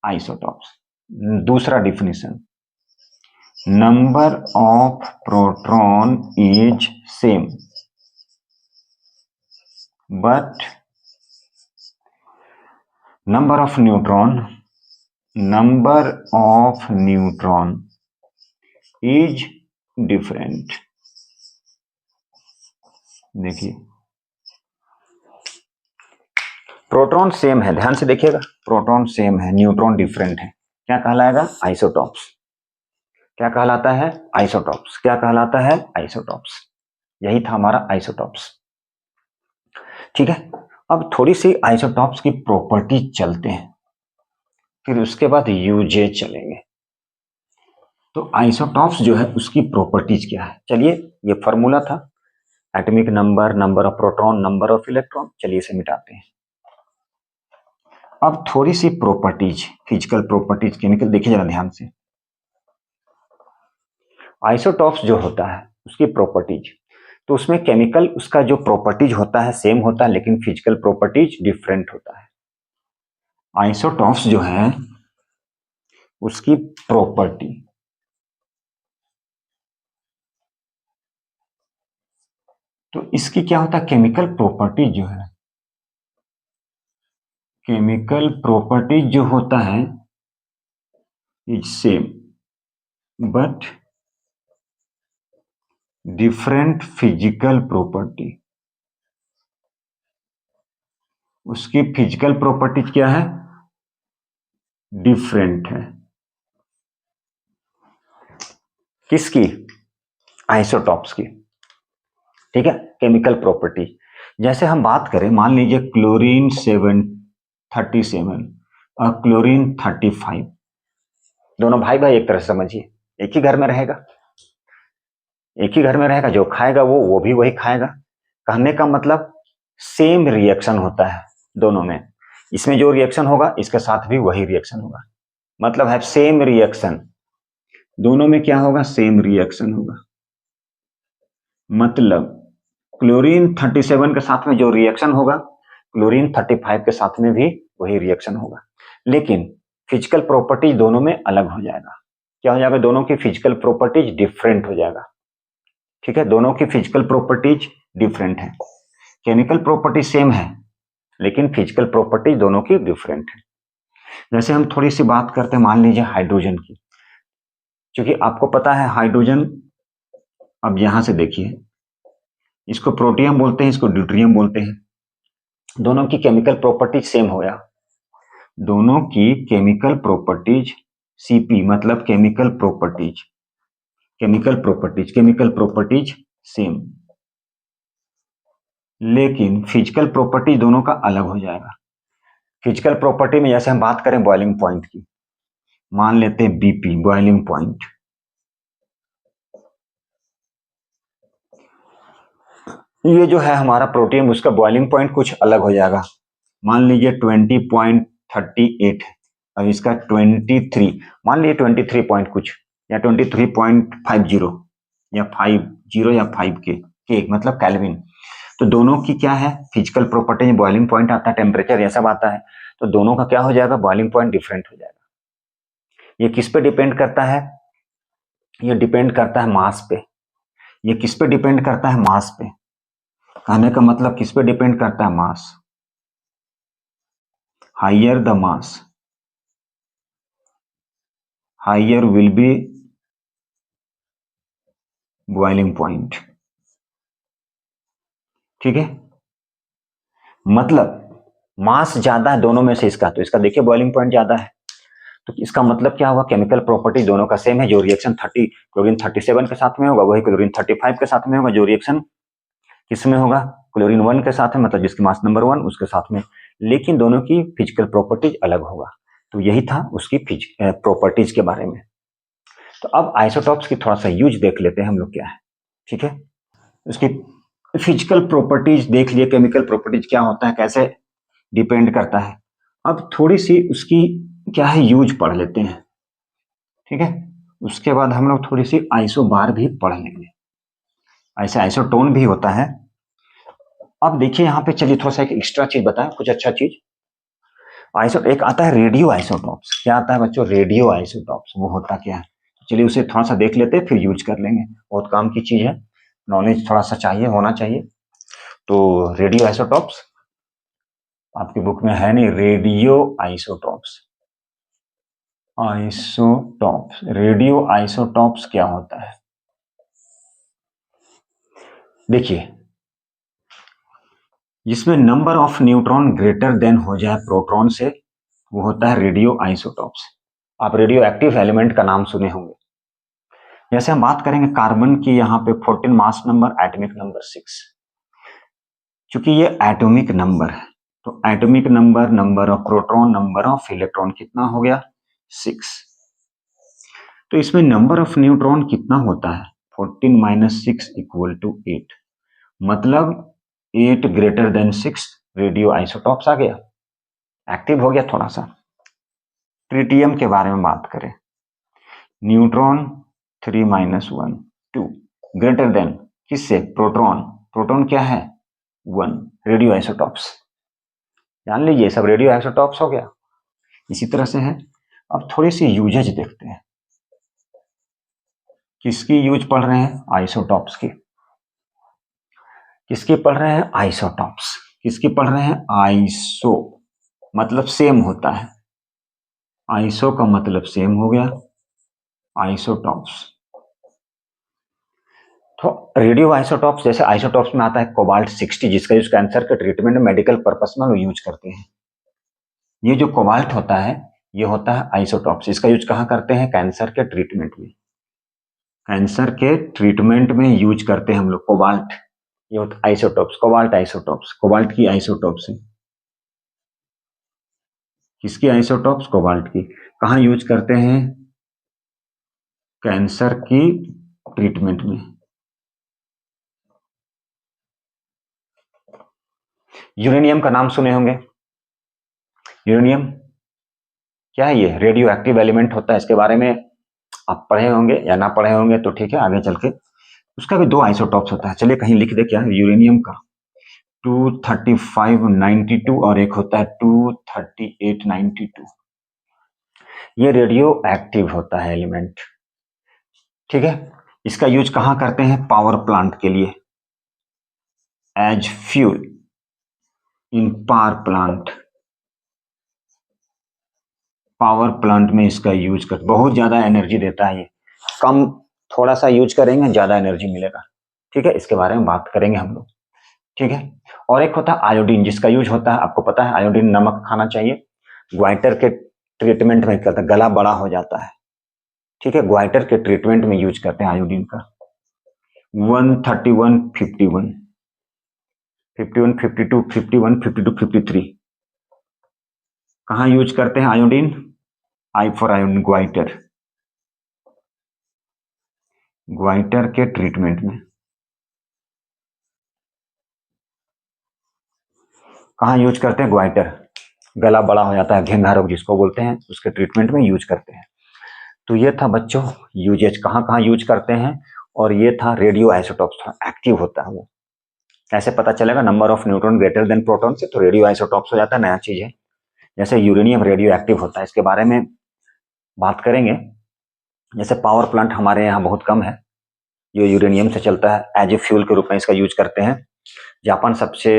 आइसोटॉप्स। दूसरा definition, number of proton is same but number of neutron is different. देखिए, प्रोटॉन सेम है, ध्यान से देखिएगा, प्रोटॉन सेम है, न्यूट्रॉन डिफरेंट है, क्या कहलाएगा? आइसोटॉप्स। क्या कहलाता है? आइसोटॉप्स। क्या कहलाता है? आइसोटॉप्स। यही था हमारा आइसोटॉप्स। ठीक है, अब थोड़ी सी आइसोटॉप्स की प्रॉपर्टीज चलते हैं, फिर उसके बाद यूजेज चलेंगे। तो आइसोटॉप्स जो है उसकी प्रॉपर्टीज क्या है? चलिए, ये फॉर्मूला था, atomic number, number of proton, number of electron. चलिए इसे मिटाते हैं। अब थोड़ी सी प्रॉपर्टीज, फिजिकल प्रॉपर्टीज, केमिकल, देखिए जरा ध्यान से। आइसोटॉप्स जो होता है उसकी प्रॉपर्टीज, तो उसमें केमिकल उसका जो प्रॉपर्टीज होता है सेम होता है, लेकिन फिजिकल प्रॉपर्टीज डिफरेंट होता है। आइसोटॉप्स जो है उसकी प्रॉपर्टी, तो इसकी क्या होता है? केमिकल प्रॉपर्टीज जो है, केमिकल प्रॉपर्टीज जो होता है is same but different physical property. उसकी फिजिकल प्रॉपर्टीज क्या है? डिफरेंट है। किसकी? आइसोटॉप्स की। ठीक है, केमिकल प्रॉपर्टी। जैसे हम बात करें, मान लीजिए क्लोरीन 737 और क्लोरीन 35, दोनों भाई भाई, एक तरह से समझिए, एक ही घर में रहेगा, एक ही घर में रहेगा, जो खाएगा वो भी वही खाएगा। कहने का मतलब सेम रिएक्शन होता है दोनों में, इसमें जो रिएक्शन होगा इसके साथ भी वही रिएक्शन होगा, मतलब है सेम रिएक्शन, दोनों में क्या होगा? सेम रिएक्शन होगा। मतलब क्लोरीन 37 के साथ में जो रिएक्शन होगा, क्लोरीन 35 के साथ में भी वही रिएक्शन होगा, लेकिन फिजिकल प्रॉपर्टीज दोनों में अलग हो जाएगा। क्या हो जाएगा? दोनों की फिजिकल प्रॉपर्टीज डिफरेंट हो जाएगा। ठीक है, दोनों की फिजिकल प्रॉपर्टीज डिफरेंट है। केमिकल प्रॉपर्टी सेम है, लेकिन फिजिकल प्रॉपर्टी दोनों की डिफरेंट है। जैसे हम थोड़ी सी बात करते हैं, मान लीजिए हाइड्रोजन की, क्योंकि आपको पता है हाइड्रोजन, अब यहां से देखिए, इसको प्रोटियम बोलते हैं, इसको ड्यूटेरियम बोलते हैं। दोनों की केमिकल प्रॉपर्टीज सेम हो गया, दोनों की केमिकल प्रॉपर्टीज, सीपी मतलब chemical properties, chemical properties same, लेकिन फिजिकल प्रॉपर्टी दोनों का अलग हो जाएगा। फिजिकल प्रॉपर्टी में जैसे हम बात करें बॉइलिंग पॉइंट की, मान लेते हैं बीपी, बॉइलिंग पॉइंट। ये जो है हमारा प्रोटियम, उसका बॉइलिंग पॉइंट कुछ अलग हो जाएगा, मान लीजिए 20.38 है, अब इसका 23, मान लीजिए 23 पॉइंट कुछ, या 23.50 या 50 या 5 के मतलब कैल्विन। तो दोनों की क्या है? फिजिकल प्रॉपर्टी, बॉइलिंग पॉइंट आता है, टेम्परेचर ये सब आता है, तो दोनों का क्या हो जाएगा? बॉइलिंग पॉइंट डिफरेंट हो जाएगा। ये किस पे डिपेंड करता है? ये डिपेंड करता है मास पे। ये किस पे डिपेंड करता है? मास पे। कहने का मतलब किस पे डिपेंड करता है? Mass. Higher the mass, higher will be boiling point. ठीक है, मतलब मास ज्यादा है दोनों में से इसका, तो इसका देखिए बॉइलिंग पॉइंट ज्यादा है, तो इसका मतलब क्या हुआ? केमिकल प्रॉपर्टी दोनों का सेम है। जो रिएक्शन क्लोरीन 37 के साथ में होगा वही क्लोरीन 35 के साथ में होगा। जो रिएक्शन किस में होगा? क्लोरीन 1 के साथ में, मतलब जिसकी मास नंबर 1 उसके साथ में, लेकिन दोनों की फिजिकल प्रॉपर्टीज अलग होगा। तो यही था उसकी प्रॉपर्टीज के बारे में। तो अब आइसोटॉप्स की थोड़ा सा यूज देख लेते हैं हम लोग क्या है। ठीक है, उसकी फिजिकल प्रॉपर्टीज देख लिए, केमिकल प्रॉपर्टीज क्या होता है, कैसे डिपेंड करता है। अब थोड़ी सी उसकी क्या है यूज पढ़ लेते हैं, ठीक है। उसके बाद हम लोग थोड़ी सी आइसोबार भी पढ़ लेंगे, ऐसे आइसोटोन भी होता है। अब देखिए यहाँ पे, चलिए थोड़ा सा एक एक्स्ट्रा चीज बताएं, कुछ अच्छा चीज। आइसो एक आता है रेडियो आइसोटॉप्स। क्या आता है बच्चों? Radio isotopes. वो होता क्या है? चलिए उसे थोड़ा सा देख लेते हैं, फिर यूज कर लेंगे। बहुत काम की चीज है, नॉलेज थोड़ा सा चाहिए, होना चाहिए। तो रेडियो आइसोटॉप्स आपकी बुक में है नहीं, radio isotopes. Isotopes, radio isotopes क्या होता है? देखिए, जिसमें number of neutron greater than हो जाए प्रोटॉन से, वो होता है रेडियो आइसोटॉप्स। आप रेडियो एक्टिव एलिमेंट का नाम सुने होंगे। जैसे हम बात करेंगे कार्बन की, यहाँ पे 14 मास नंबर, एटॉमिक नंबर 6। चूंकि ये एटॉमिक नंबर है, तो atomic number, number of proton, number of electron कितना हो गया? 6। तो इसमें नंबर ऑफ न्यूट्रॉन कितना होता है? 14 माइनस 6 इक्वल टू 8। मतलब 8 ग्रेटर देन 6 रेडियो आइसोटॉप्स आ गया, एक्टिव हो गया थोड़ा सा। ट्रिटियम के बारे में बात करें, न्यूट्रॉन 3 माइनस 1 2 ग्रेटर देन किससे? प्रोटॉन। प्रोटॉन क्या है? 1। रेडियो आइसोटॉप्स, जान लीजिए सब रेडियो आइसोटॉप्स हो गया। इसी तरह से है। अब थोड़ी सी यूजेज देखते हैं, किसकी यूज पढ़ रहे हैं? आइसोटॉप्स की। किसकी पढ़ रहे हैं? आइसोटॉप्स। किसकी पढ़ रहे हैं? आइसो मतलब सेम होता है, आइसो का मतलब सेम हो गया, आइसोटॉप्स। तो रेडियो आइसोटॉप्स, जैसे आइसोटॉप्स में आता है कोबाल्ट 60, जिसका यूज कैंसर के ट्रीटमेंट में मेडिकल पर्पस में यूज करते हैं। ये जो कोबाल्ट होता है, ये होता है आइसोटॉप्स। इसका यूज कहाँ करते हैं? कैंसर के ट्रीटमेंट में। कैंसर के ट्रीटमेंट में यूज करते हैं हम लोग कोबाल्ट। ये होता है आइसोटॉप्स, कोबाल्ट आइसोटॉप्स, कोबाल्ट की आइसोटॉप्स है। किसकी आइसोटॉप्स? कोबाल्ट की। कहाँ यूज करते हैं? कैंसर की ट्रीटमेंट में। यूरेनियम का नाम सुने होंगे। यूरेनियम क्या है? ये रेडियो एक्टिव एलिमेंट होता है। इसके बारे में आप पढ़े होंगे या ना पढ़े होंगे तो ठीक है, आगे चल के उसका भी 2 आइसोटॉप्स होता है। चलिए कहीं लिख दे क्या यूरेनियम का, 23592 और एक होता है 23892। ये रेडियो एक्टिव होता है एलिमेंट, ठीक है। इसका यूज कहाँ करते हैं? पावर प्लांट के लिए, as fuel in power plant. Power plant में इसका यूज कर, बहुत ज्यादा एनर्जी देता है ये। कम थोड़ा सा यूज करेंगे, ज्यादा एनर्जी मिलेगा, ठीक है। इसके बारे में बात करेंगे हम लोग, ठीक है। और एक होता है आयोडीन, जिसका यूज होता है, आपको पता है आयोडीन नमक खाना चाहिए। ग्वाइटर के ट्रीटमेंट में करता है, गला बड़ा हो जाता है, ठीक है। ग्वाइटर के ट्रीटमेंट में यूज करते हैं आयोडीन का। 131 51 51 52 51 52 53 कहाँ यूज करते हैं iodine? I for iodine, goitre, goitre के ट्रीटमेंट में। कहाँ यूज करते हैं? ग्वाइटर, गला बड़ा हो जाता है, घेंघा रोग जिसको बोलते हैं, उसके ट्रीटमेंट में यूज करते हैं। तो ये था बच्चों यूजेज, कहाँ कहाँ यूज करते हैं। और ये था रेडियो आइसोटॉप्स, था एक्टिव होता है वो। कैसे पता चलेगा? Number of neutron greater than proton से, तो रेडियो आइसोटॉप्स हो जाता है, नया चीज है। जैसे यूरेनियम रेडियो एक्टिव होता है, इसके बारे में बात करेंगे। जैसे पावर प्लांट हमारे यहाँ बहुत कम है, ये यूरेनियम से चलता है, एज ए फ्यूल के रूप में इसका यूज करते हैं। जापान सबसे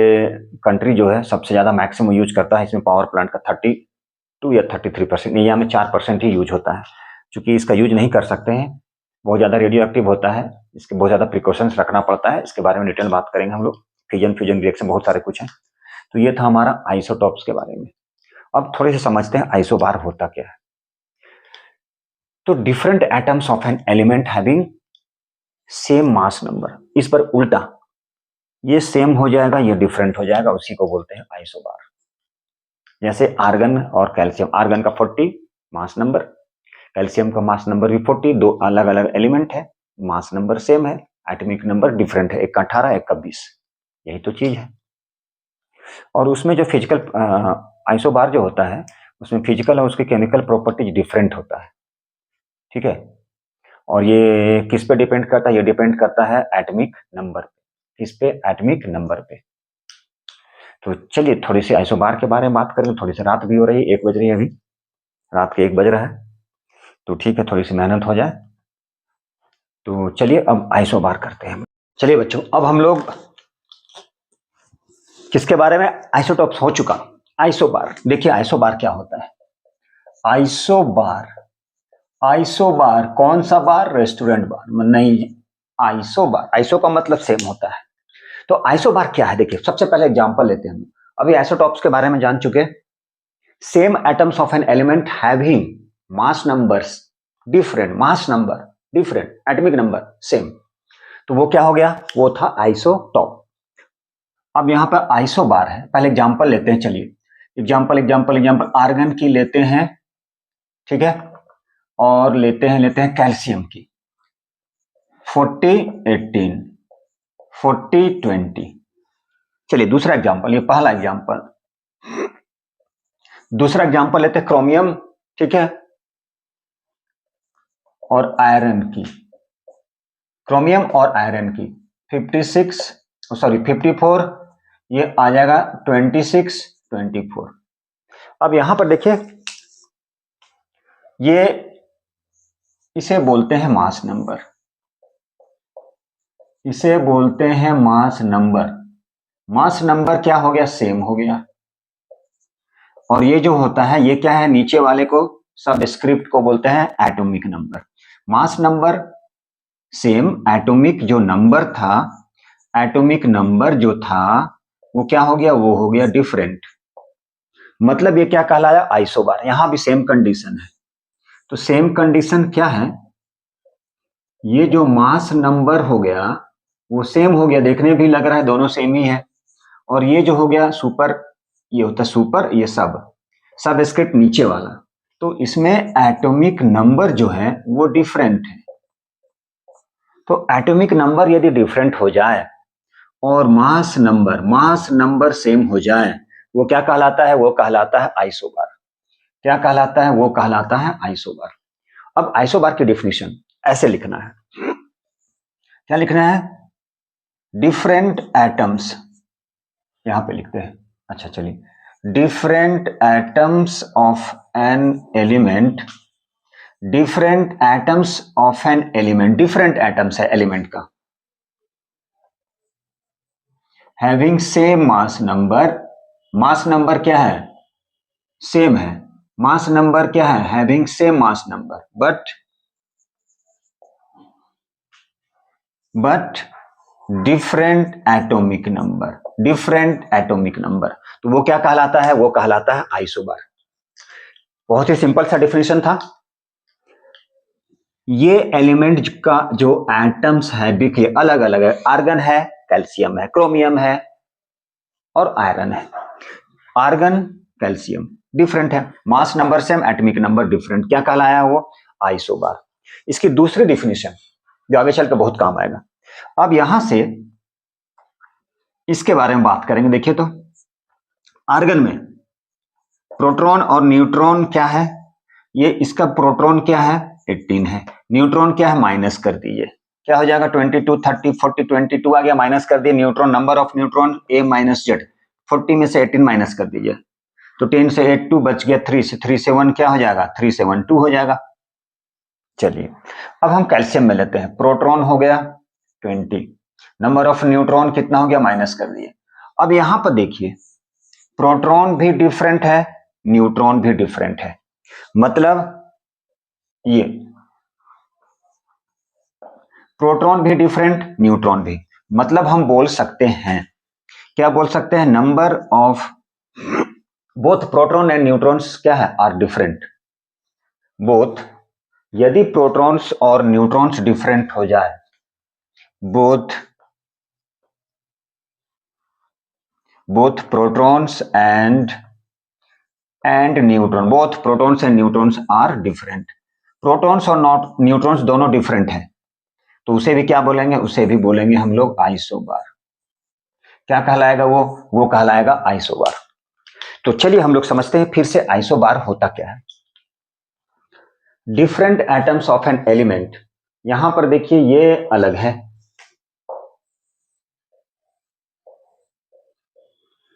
कंट्री जो है सबसे ज्यादा मैक्सिमम यूज करता है इसमें पावर प्लांट का, 32 या 33%। इंडिया में 4% ही यूज होता है। चूंकि इसका यूज नहीं कर सकते हैं, बहुत ज्यादा रेडियो एक्टिव होता है, इसके बहुत ज्यादा प्रिकॉशंस रखना पड़ता है। इसके बारे में डिटेल बात करेंगे हम लोग, फिजन फ्यूजन रिएक्शन बहुत सारे कुछ है। तो ये था हमारा आइसोटॉप्स के बारे में। अब थोड़े से समझते हैं आइसोबार होता क्या है। तो different atoms of an element having same mass number, इस पर उल्टा, ये सेम हो जाएगा, ये डिफरेंट हो जाएगा, उसी को बोलते हैं आइसोबार। जैसे आर्गन और कैल्शियम, आर्गन का 40 मास नंबर, कैल्शियम का मास नंबर भी 40, दो अलग अलग एलिमेंट है, मास नंबर सेम है, एटॉमिक नंबर डिफरेंट है, एक का 18 एक का 20, यही तो चीज है। और उसमें जो फिजिकल आइसोबार जो होता है उसमें फिजिकल और उसकी केमिकल प्रॉपर्टीज डिफरेंट होता है, ठीक है। और ये किस पे डिपेंड करता है? ये डिपेंड करता है एटॉमिक नंबर पे। किस पे? एटॉमिक नंबर पे। तो चलिए थोड़ी सी आइसोबार के बारे में बात करें। थोड़ी सी रात भी हो रही है, 1 बज रही है अभी, रात के 1 बज रहा है, तो ठीक है थोड़ी सी मेहनत हो जाए। तो चलिए अब आइसोबार करते हैं। चलिए बच्चों, अब हम लोग किसके बारे में? आइसोटॉप्स हो चुका, आइसोबार। देखिए आइसोबार क्या होता है। आइसोबार, आइसोबार कौन सा बार? रेस्टोरेंट बार नहीं, आइसोबार। आइसो का मतलब सेम होता है। तो आइसोबार क्या है? देखिए सबसे पहले एग्जांपल लेते हैं हम। अभी आइसोटॉप्स के बारे में जान चुके। Same atoms of an element having mass numbers different, mass number different, atomic number same, तो वो क्या हो गया? वो था आइसोटॉप। अब यहां पर आइसोबार है। पहले एग्जांपल लेते हैं, चलिए एग्जांपल आर्गन की लेते हैं, ठीक है, और लेते हैं कैल्शियम की 40-18, 40-20। चलिए दूसरा एग्जांपल, ये पहला एग्जांपल। दूसरा एग्जांपल लेते हैं क्रोमियम, ठीक है, और आयरन की, क्रोमियम और आयरन की 54, ये आ जाएगा 26, 24। अब यहां पर देखिए, ये इसे बोलते हैं मास नंबर, इसे बोलते हैं मास नंबर। मास नंबर क्या हो गया? सेम हो गया। और ये जो होता है ये क्या है? नीचे वाले को, सबस्क्रिप्ट को बोलते हैं atomic number. Mass number same, atomic जो नंबर था, एटॉमिक नंबर जो था वो क्या हो गया? वो हो गया डिफरेंट। मतलब ये क्या कहलाया? आइसोबार। यहां भी सेम कंडीशन है। तो सेम कंडीशन क्या है? ये जो मास नंबर हो गया वो सेम हो गया, देखने भी लग रहा है दोनों सेम ही है। और ये जो हो गया सुपर, ये होता है सुपर, ये सब स्क्रिप्ट नीचे वाला, तो इसमें एटॉमिक नंबर जो है वो डिफरेंट है। तो एटॉमिक नंबर यदि डिफरेंट हो जाए और मास नंबर सेम हो जाए, वो क्या कहलाता है? वो कहलाता है आइसोबार। क्या कहलाता है? वो कहलाता है आइसोबार। अब आइसोबार की डेफिनेशन ऐसे लिखना है, क्या लिखना है? डिफरेंट एटम्स, यहां पे लिखते हैं। अच्छा चलिए, different atoms of an element, different atoms of an element, different atoms है एलिमेंट का, having same mass number. Mass number क्या है? सेम है। मास नंबर क्या है? Having same mass number, but different atomic number, different atomic number, तो वो क्या कहलाता है? वो कहलाता है आइसोबार। बहुत ही सिंपल सा डिफिनेशन था। ये एलिमेंट का जो एटम्स है देखिए अलग अलग है, आर्गन है, कैल्शियम है, क्रोमियम है और आयरन है। आर्गन, कैल्शियम डिफरेंट है, मास number same, atomic number different, क्या कहलाया वो? आइसोबार। इसकी दूसरी डिफिनेशन जो आगे चलकर बहुत काम आएगा। अब यहां से इसके बारे में बात करेंगे। देखिए तो आर्गन में प्रोटॉन और न्यूट्रॉन क्या है? ये इसका प्रोटॉन क्या है? 18 है। न्यूट्रॉन क्या है? माइनस कर दीजिए, क्या हो जाएगा? 22, 30, 40, 22 आ गया, माइनस कर दिए। Neutron, number of neutron A minus Z, 40 में से 18 माइनस कर दीजिए, तो 10 से 8 2 बच गया, 3 से 3 से 1 क्या हो जाएगा? 372 हो जाएगा। चलिए अब हम कैल्शियम में लेते हैं। प्रोटॉन हो गया 20, नंबर ऑफ न्यूट्रॉन कितना हो गया? माइनस कर दिए। अब यहां पर देखिए प्रोटॉन भी डिफरेंट है, न्यूट्रॉन भी डिफरेंट है। मतलब ये प्रोटॉन भी डिफरेंट, न्यूट्रॉन भी, मतलब हम बोल सकते हैं, क्या बोल सकते हैं? Number of both proton and neutrons क्या है? Are different. बोथ, यदि प्रोटॉन्स और न्यूट्रॉन्स डिफरेंट हो जाए, both protons and neutron, both protons and neutrons are different, protons और न्यूट्रॉन्स दोनों डिफरेंट है, तो उसे भी क्या बोलेंगे? उसे भी बोलेंगे हम लोग आइसोबार। क्या कहलाएगा वो? वो कहलाएगा आइसोबार। तो चलिए हम लोग समझते हैं फिर से आइसोबार होता क्या है। Different atoms of an element, यहां पर देखिए ये अलग है,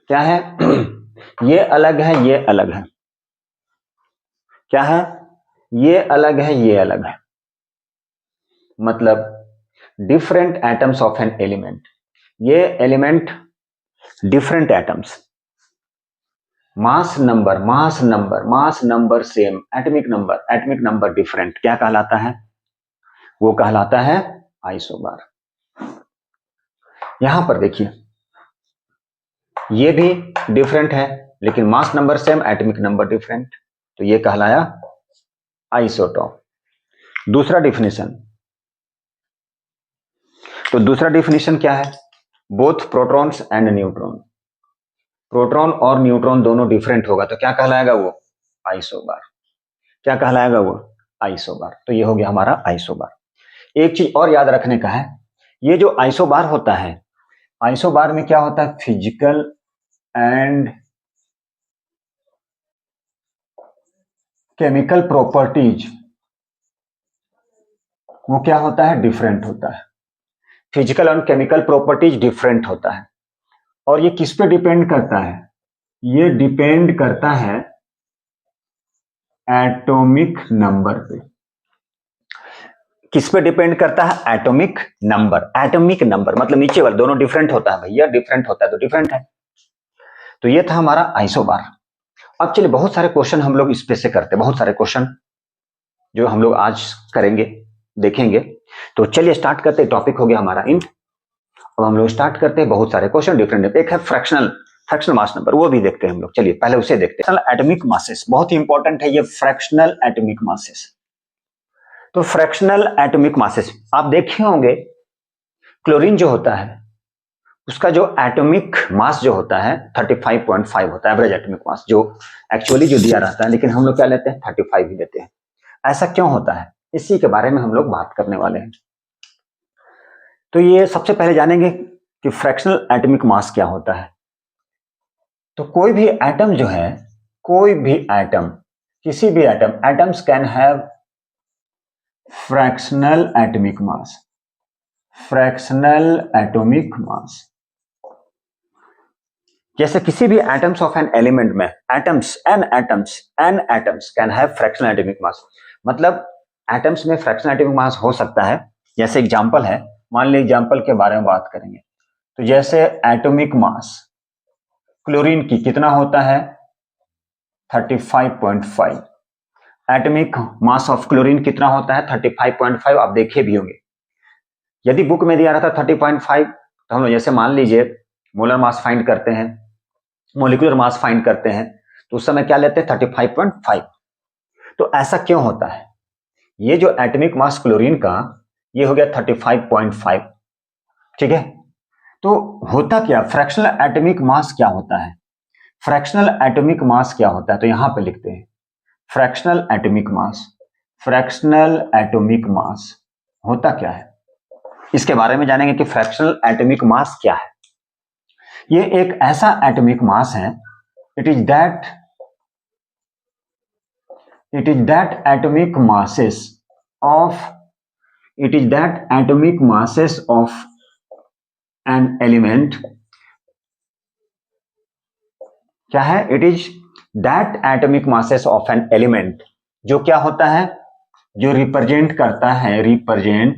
क्या है ये अलग है, ये अलग है, क्या है ये अलग है, ये अलग है, मतलब different atoms of an element, ये element different atoms, mass number mass number mass number same, atomic number different, क्या कहलाता है, वो कहलाता है आइसोबार। यहां पर देखिए ये भी डिफरेंट है लेकिन मास number same, atomic number different, तो ये कहलाया आइसोटॉप। दूसरा डिफिनेशन, तो दूसरा डिफिनेशन क्या है, both protons and neutron, proton और न्यूट्रॉन दोनों डिफरेंट होगा तो क्या कहलाएगा वो आइसोबार, क्या कहलाएगा वो आइसोबार। तो ये हो गया हमारा आइसोबार। एक चीज और याद रखने का है, ये जो आइसोबार होता है, आइसोबार में क्या होता है, फिजिकल एंड केमिकल प्रॉपर्टीज, वो क्या होता है, डिफरेंट होता है, physical and chemical properties different होता है। और ये किस पे डिपेंड करता है, ये डिपेंड करता है एटॉमिक नंबर पे। किस पे डिपेंड करता है, एटॉमिक नंबर, एटॉमिक नंबर मतलब नीचे वाला दोनों डिफरेंट होता है, भैया डिफरेंट होता है तो डिफरेंट है। तो ये था हमारा आइसोबार। अब चलिए बहुत सारे क्वेश्चन हम लोग इस पे से करते हैं, बहुत सारे क्वेश्चन जो हम लोग आज करेंगे, देखेंगे। तो चलिए स्टार्ट करते हैं, टॉपिक हो गया हमारा इंट। अब हम लोग स्टार्ट करते हैं, बहुत सारे क्वेश्चन डिफरेंट, एक है फ्रैक्शनल मास नंबर, वो भी देखते हैं हम लोग। चलिए पहले उसे देखते हैं। एटॉमिक मासेस बहुत ही इंपॉर्टेंट है ये, फ्रैक्शनल एटॉमिक मासेस। तो फ्रैक्शनल एटॉमिक मासेस आप देखे होंगे, क्लोरीन जो होता है उसका जो एटॉमिक मास जो होता है 35.5 होता है, एवरेज एटॉमिक मास जो एक्चुअली जो दिया रहता है, लेकिन हम लोग क्या लेते हैं 35 ही लेते हैं। ऐसा क्यों होता है, इसी के बारे में हम लोग बात करने वाले हैं। तो ये सबसे पहले जानेंगे कि फ्रैक्शनल एटॉमिक मास क्या होता है। तो कोई भी एटम जो है, कोई भी एटम, किसी भी atoms can have fractional atomic mass, fractional atomic mass. जैसे किसी भी एटम्स ऑफ एन एलिमेंट में atoms can have fractional atomic mass, मतलब एटम्स में फ्रैक्शनल एटॉमिक मास हो सकता है। जैसे एग्जांपल है, मान लीजिए एग्जांपल के बारे में बात करेंगे, तो जैसे एटॉमिक मास क्लोरीन की कितना होता है 35.5, एटॉमिक मास ऑफ क्लोरीन कितना होता है 35.5, आप देखे भी होंगे। यदि बुक में दिया रहता 30.5 तो हम लोग जैसे मान लीजिए मोलर मास फाइंड करते हैं, मोलिकुलर मास फाइंड करते हैं, तो उस समय क्या लेते हैं 35.5। तो ऐसा क्यों होता है, ये जो एटॉमिक मास क्लोरीन का ये हो गया 35.5, ठीक है। तो होता क्या, फ्रैक्शनल एटॉमिक मास क्या होता है, फ्रैक्शनल एटॉमिक मास क्या होता है, तो यहां पे लिखते हैं fractional atomic mass. Fractional atomic mass होता क्या है, इसके बारे में जानेंगे कि फ्रैक्शनल एटॉमिक मास क्या है। ये एक ऐसा एटॉमिक मास है, it is that atomic masses of an element, क्या है, it is that atomic masses of an element, जो क्या होता है, जो रिप्रेजेंट करता है, represent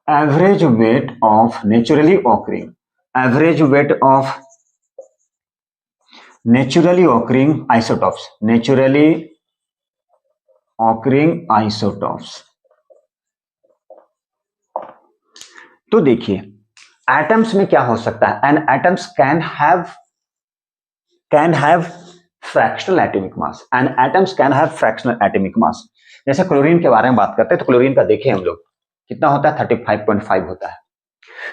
average weight of naturally occurring, average weight of naturally occurring isotopes, naturally occurring isotopes. तो देखिए एटम्स में क्या हो सकता है, and atoms can have fractional atomic mass, and atoms can have fractional atomic mass. जैसे क्लोरीन के बारे में बात करते हैं, तो क्लोरीन का देखें हम लोग कितना होता है 35.5 होता है,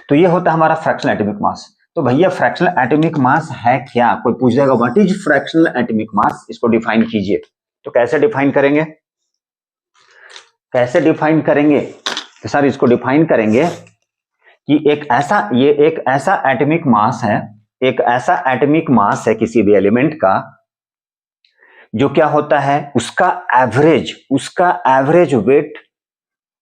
तो ये होता है हमारा फ्रैक्शनल एटॉमिक मास। तो भैया फ्रैक्शनल एटॉमिक मास है क्या, कोई पूछ जाएगा what is fractional atomic mass, इसको डिफाइन कीजिए। तो कैसे डिफाइन करेंगे, तो सर इसको डिफाइन करेंगे कि ये एक ऐसा एटॉमिक मास है, एक ऐसा एटॉमिक मास है किसी भी एलिमेंट का जो क्या होता है, उसका average weight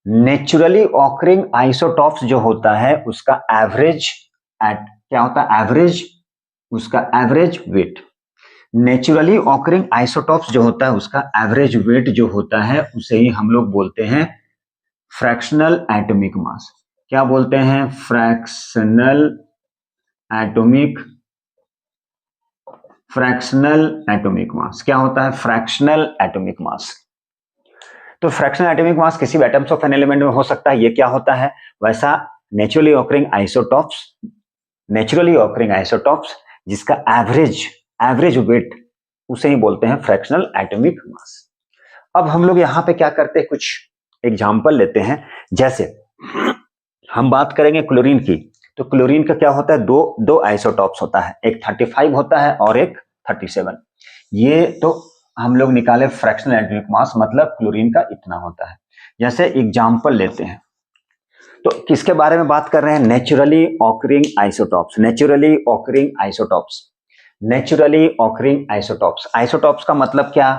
naturally occurring isotopes जो होता है उसका एवरेज क्या होता है, उसका average weight. Naturally occurring isotopes जो होता है उसका एवरेज वेट जो होता है उसे ही हम लोग बोलते हैं फ्रैक्शनल एटॉमिक मास। क्या बोलते हैं? Fractional atomic mass. क्या होता है? Fractional atomic mass. तो फ्रैक्शनल एटॉमिक मास किसी भी एटम्स ऑफ एन एलिमेंट में हो सकता है। ये क्या होता है? वैसा नेचुरली ऑकरिंग आइसोटॉप्स जिसका एवरेज वेट उसे ही बोलते हैं फ्रैक्शनल एटॉमिक मास। अब हम लोग यहां पे क्या करते हैं, कुछ एग्जांपल लेते हैं। जैसे हम बात करेंगे क्लोरीन की, तो क्लोरीन का क्या होता है, दो आइसोटॉप्स होता है, एक 35 होता है और एक 37। ये तो हम लोग निकाले फ्रैक्शनल एटॉमिक मास, मतलब क्लोरीन का इतना होता है। जैसे एग्जांपल लेते हैं, तो किसके बारे में बात कर रहे हैं? Naturally occurring isotopes. आइसोटॉप्स का मतलब क्या?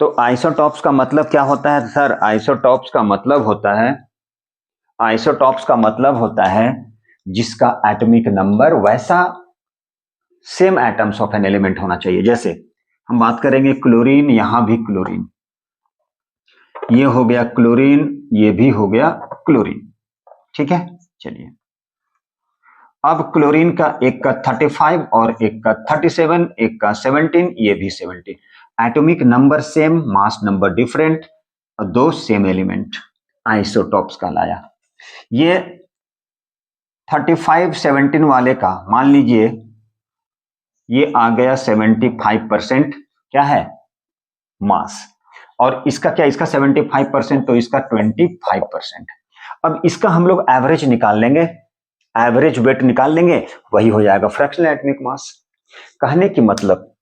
तो आइसोटॉप्स का मतलब क्या होता है सर? आइसोटॉप्स का मतलब होता है जिसका एटॉमिक नंबर वैसा same atoms of an element होना चाहिए। जैसे हम बात करेंगे क्लोरीन, यहां भी क्लोरीन, ये हो गया क्लोरीन, ये भी हो गया क्लोरीन, ठीक है। चलिए, अब क्लोरीन का एक का 35 और एक का 37, एक का 17, ये भी 17। Atomic number same, mass number different, और दो सेम एलिमेंट, आइसोटॉप्स कहलाया। ये 35 17 वाले का मान लीजिए ये आ गया 75% क्या है, मास, और इसका क्या, इसका 75%, तो इसका 25%। अब इसका हम लोग एवरेज निकाल लेंगे, एवरेज वेट निकाल लेंगे, वही हो जाएगा फ्रैक्शनल एटॉमिक मास। कहने की मतलब,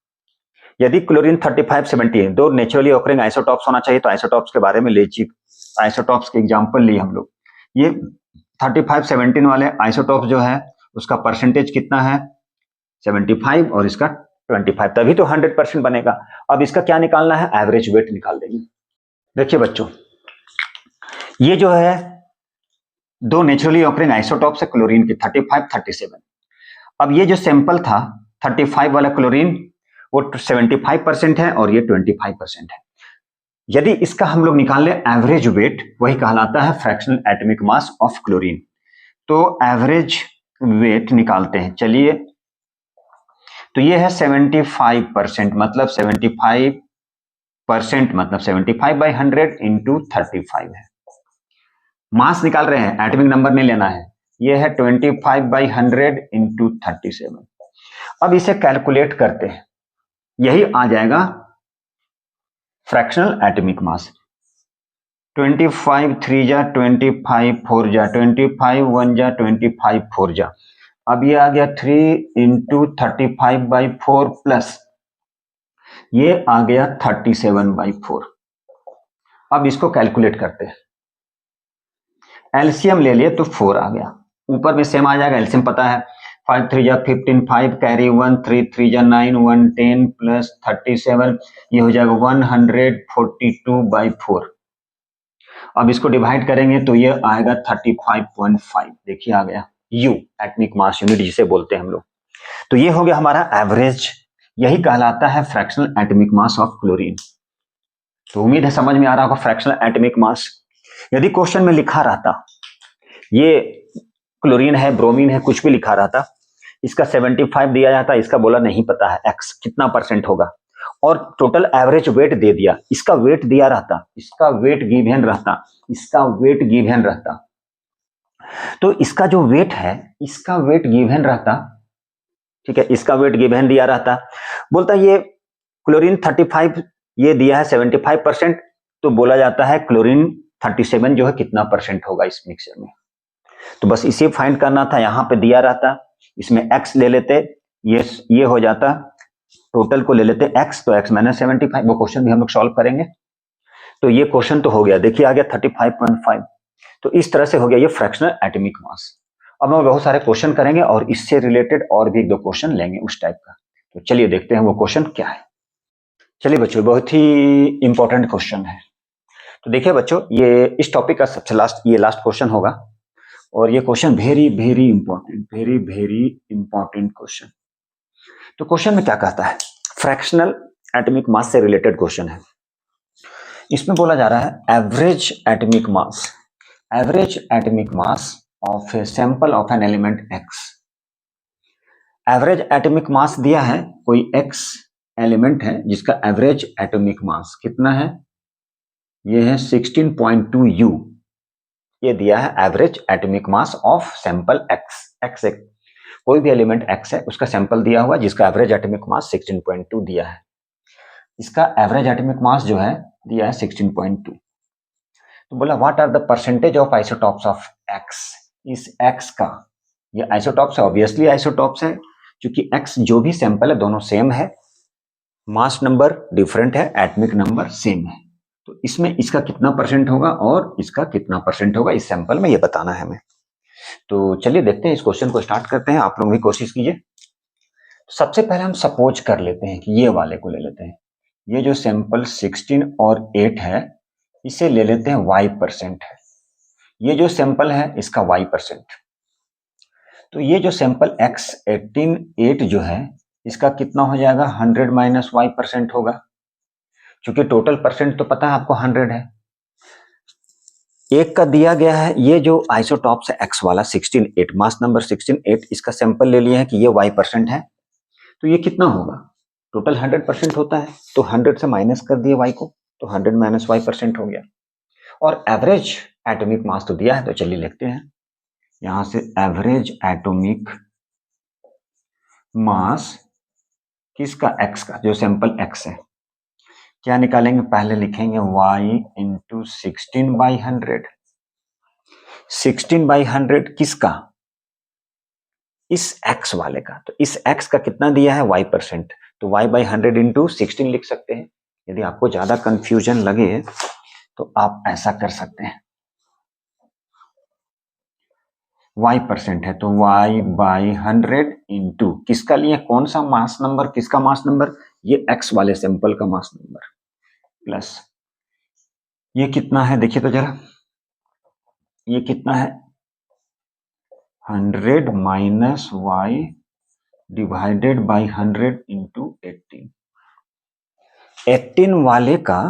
यदि क्लोरीन 35 70 है, दो नेचुरली ऑकरिंग आइसोटॉप्स होना चाहिए, तो आइसोटॉप्स के बारे में लीजिए, आइसोटॉप्स के एग्जांपल लिए हम लोग। ये 35 17 वाले आइसोटॉप्स जो है उसका परसेंटेज कितना है, 75, और इसका 25, तभी तो 100% बनेगा। अब इसका क्या निकालना है, एवरेज वेट निकाल देंगे। देखिए बच्चों, ये जो है दो नेचुरली ऑकरिंग आइसोटॉप्स है क्लोरीन के, 35 37। अब ये जो सैंपल था 35 वाला क्लोरीन, वो 75% है और ये 25% है। यदि इसका हम लोग निकाल ले एवरेज वेट, वही कहलाता है fractional atomic mass of chlorine. तो एवरेज वेट निकालते हैं, चलिए। तो ये है 75%, मतलब 75% मतलब 75/100 इंटू 35 है। मास निकाल रहे हैं, एटॉमिक नंबर नहीं लेना है। ये है 25/100 इंटू 37। अब इसे कैलकुलेट करते हैं, यही आ जाएगा फ्रैक्शनल एटॉमिक मास। 25 3 जा 25 4 जा 25 1 जा 25 4 जा, अब ये आ गया 3 इंटू 35/4 प्लस ये आ गया 37/4। अब इसको कैलकुलेट करते हैं, एलसीएम ले लिए तो 4 आ गया, ऊपर में सेम आ जाएगा, एलसीएम पता है। 5 3 जा 15, 5 कैरी 1, 3 3 जा 9, 1 10 प्लस 37, ये हो जाएगा 142/4। अब इसको डिवाइड करेंगे तो ये आएगा 35.5। देखिए आ गया यू, एटॉमिक मास यूनिट जिसे बोलते हैं हम लोग। तो ये हो गया हमारा एवरेज, यही कहलाता है fractional atomic mass of chlorine. तो उम्मीद है समझ में आ रहा होगा फ्रैक्शनल एटॉमिक मास। यदि क्वेश्चन में लिखा रहता ये क्लोरीन है, ब्रोमीन है, कुछ भी लिखा रहता, इसका 75 दिया जाता, इसका बोला नहीं पता है एक्स कितना परसेंट होगा, और टोटल एवरेज वेट दे दिया, इसका वेट दिया रहता, इसका वेट गिवन रहता, तो इसका जो वेट है, इसका वेट गिवन रहता, ठीक है, इसका वेट गिवन दिया रहता, बोलता ये क्लोरीन 35 ये दिया है 75%, तो बोला जाता है क्लोरीन 37 जो है कितना परसेंट होगा इस मिक्सचर में। तो बस इसे फाइंड करना था, यहां पे दिया रहता, इसमें x ले लेते, ये हो जाता, टोटल को ले लेते x, तो x - 75, वो क्वेश्चन भी हम लोग सॉल्व करेंगे। तो ये क्वेश्चन तो हो गया, देखिए आ गया 35.5। तो इस तरह से हो गया ये फ्रैक्शनल एटॉमिक मास। अब हम बहुत सारे क्वेश्चन करेंगे और इससे रिलेटेड और भी एक दो क्वेश्चन लेंगे उस टाइप का। तो चलिए देखते हैं वो क्वेश्चन क्या है। चलिए बच्चों, बहुत ही इंपॉर्टेंट क्वेश्चन है। तो देखिए बच्चों, ये इस टॉपिक का सबसे लास्ट क्वेश्चन होगा और ये question very very important, very very important question. तो क्वेश्चन में क्या कहता है, फ्रैक्शनल एटॉमिक मास से रिलेटेड क्वेश्चन है। इसमें बोला जा रहा है average atomic mass of a sample of an element x. Average atomic mass दिया है, कोई एक्स एलिमेंट है जिसका एवरेज एटॉमिक मास कितना है, ये है 16.2 U। ये दिया है average atomic mass of sample x. X एक कोई भी एलिमेंट एक्स है, उसका सैंपल दिया हुआ जिसका एवरेज एटॉमिक मास 16.2 दिया है। इसका एवरेज एटॉमिक मास जो है दिया है 16.2। तो बोला what are the percentage of isotopes of X. इस एक्स का, ये आइसोटॉप्स है, ऑब्वियसली आइसोटॉप्स है क्योंकि एक्स जो भी सैंपल है दोनों सेम है, मास नंबर डिफरेंट है, एटॉमिक नंबर सेम है। तो इसमें इसका कितना परसेंट होगा और इसका कितना परसेंट होगा इस सैंपल में, ये बताना है हमें। तो चलिए देखते हैं, इस क्वेश्चन को स्टार्ट करते हैं। आप लोग भी कोशिश कीजिए। सबसे पहले हम सपोज कर लेते हैं कि ये वाले को ले लेते हैं। ये जो सैंपल 16 और 8 है, इसे ले लेते हैं y% है। ये जो सैंपल है इसका y%। तो ये जो सैंपल x 18 8 जो है, इसका कितना हो जाएगा, 100 माइनस y% होगा। क्योंकि टोटल परसेंट तो पता है आपको 100 है। एक का दिया गया है, ये जो आइसोटॉप्स है एक्स वाला 16 8, मास नंबर 16 8, इसका सैंपल ले लिया है कि ये y% है। तो ये कितना होगा, टोटल 100% होता है, तो 100 से माइनस कर दिए y को, तो 100 माइनस y% हो गया। और एवरेज एटॉमिक मास तो दिया है, तो चलिए लिखते हैं यहां से एवरेज एटॉमिक मास किसका, x का, जो सैंपल x है। क्या निकालेंगे, पहले लिखेंगे y इंटू 16/100। 16/100 किसका, इस x वाले का। तो इस x का कितना दिया है, y%। तो y/100 इंटू 16 लिख सकते हैं। यदि आपको ज्यादा कंफ्यूजन लगे तो आप ऐसा कर सकते हैं, y% है तो y/100 इंटू किसका लिए, कौन सा मास नंबर, किसका मास नंबर, ये x वाले सैंपल का मास नंबर, प्लस ये कितना है, देखिए तो जरा, ये कितना है, 100 minus y divided by 100 into 18। 18 वाले का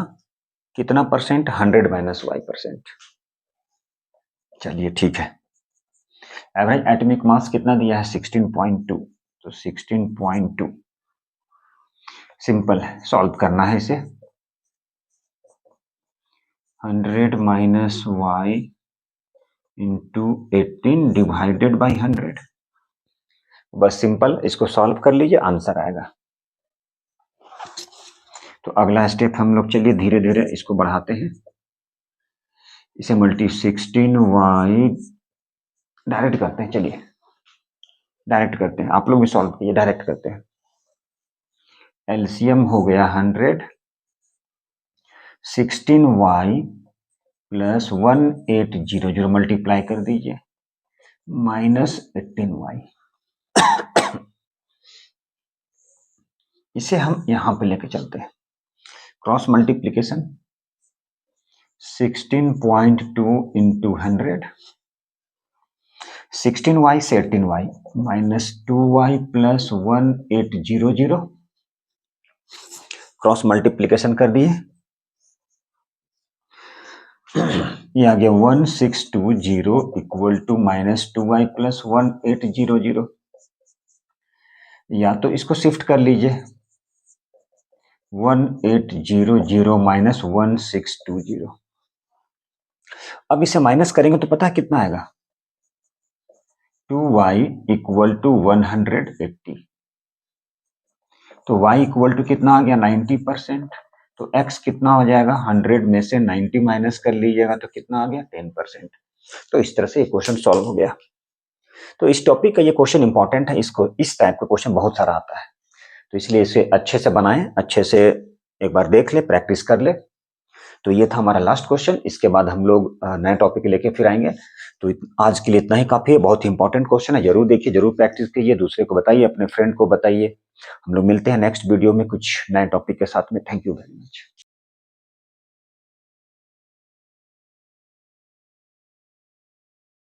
कितना परसेंट, 100 माइनस y%। चलिए ठीक है। एवरेज एटॉमिक मास कितना दिया है, 16.2। तो 16.2 सिंपल है, सॉल्व करना है इसे। 100 minus y into 18 divided by 100। बस सिंपल, इसको सॉल्व कर लीजिए, आंसर आएगा। तो अगला स्टेप हम लोग, चलिए धीरे धीरे इसको बढ़ाते हैं। इसे मल्टी 16y डायरेक्ट करते हैं, चलिए डायरेक्ट करते हैं, आप लोग भी सॉल्व कीजिए, डायरेक्ट करते हैं। एलसीएम हो गया 100, 16y प्लस 1800 मल्टीप्लाई कर दीजिए, माइनस 18y। इसे हम यहां पे लेके चलते हैं, क्रॉस मल्टीप्लीकेशन, 16.2 इंटू 100, 16y से 18y minus 2y plus 1800, cross multiplication कर दिए, ये आ गया 1620 equal to minus 2y plus 1800। या तो इसको शिफ्ट कर लीजिए, 1800 माइनस 1620। अब इसे माइनस करेंगे तो पता है कितना आएगा, 2y इक्वल टू 180। तो y इक्वल टू कितना आ गया, 90%। तो x कितना हो जाएगा, 100 में से 90 माइनस कर लीजिएगा तो कितना आ गया, 10%। तो इस तरह से ये क्वेश्चन सॉल्व हो गया। तो इस टॉपिक का ये क्वेश्चन इंपॉर्टेंट है, इसको इस टाइप का क्वेश्चन बहुत सारा आता है, तो इसलिए इसे अच्छे से बनाएं, अच्छे से एक बार देख ले, प्रैक्टिस कर ले। तो ये था हमारा लास्ट क्वेश्चन। इसके बाद हम लोग नए टॉपिक लेके फिर आएंगे। तो आज के लिए इतना ही काफी है। बहुत ही इंपॉर्टेंट क्वेश्चन है, जरूर देखिए, जरूर प्रैक्टिस कीजिए, दूसरे को बताइए, अपने फ्रेंड को बताइए। हम लोग मिलते हैं नेक्स्ट वीडियो में कुछ नए टॉपिक के साथ में। Thank you.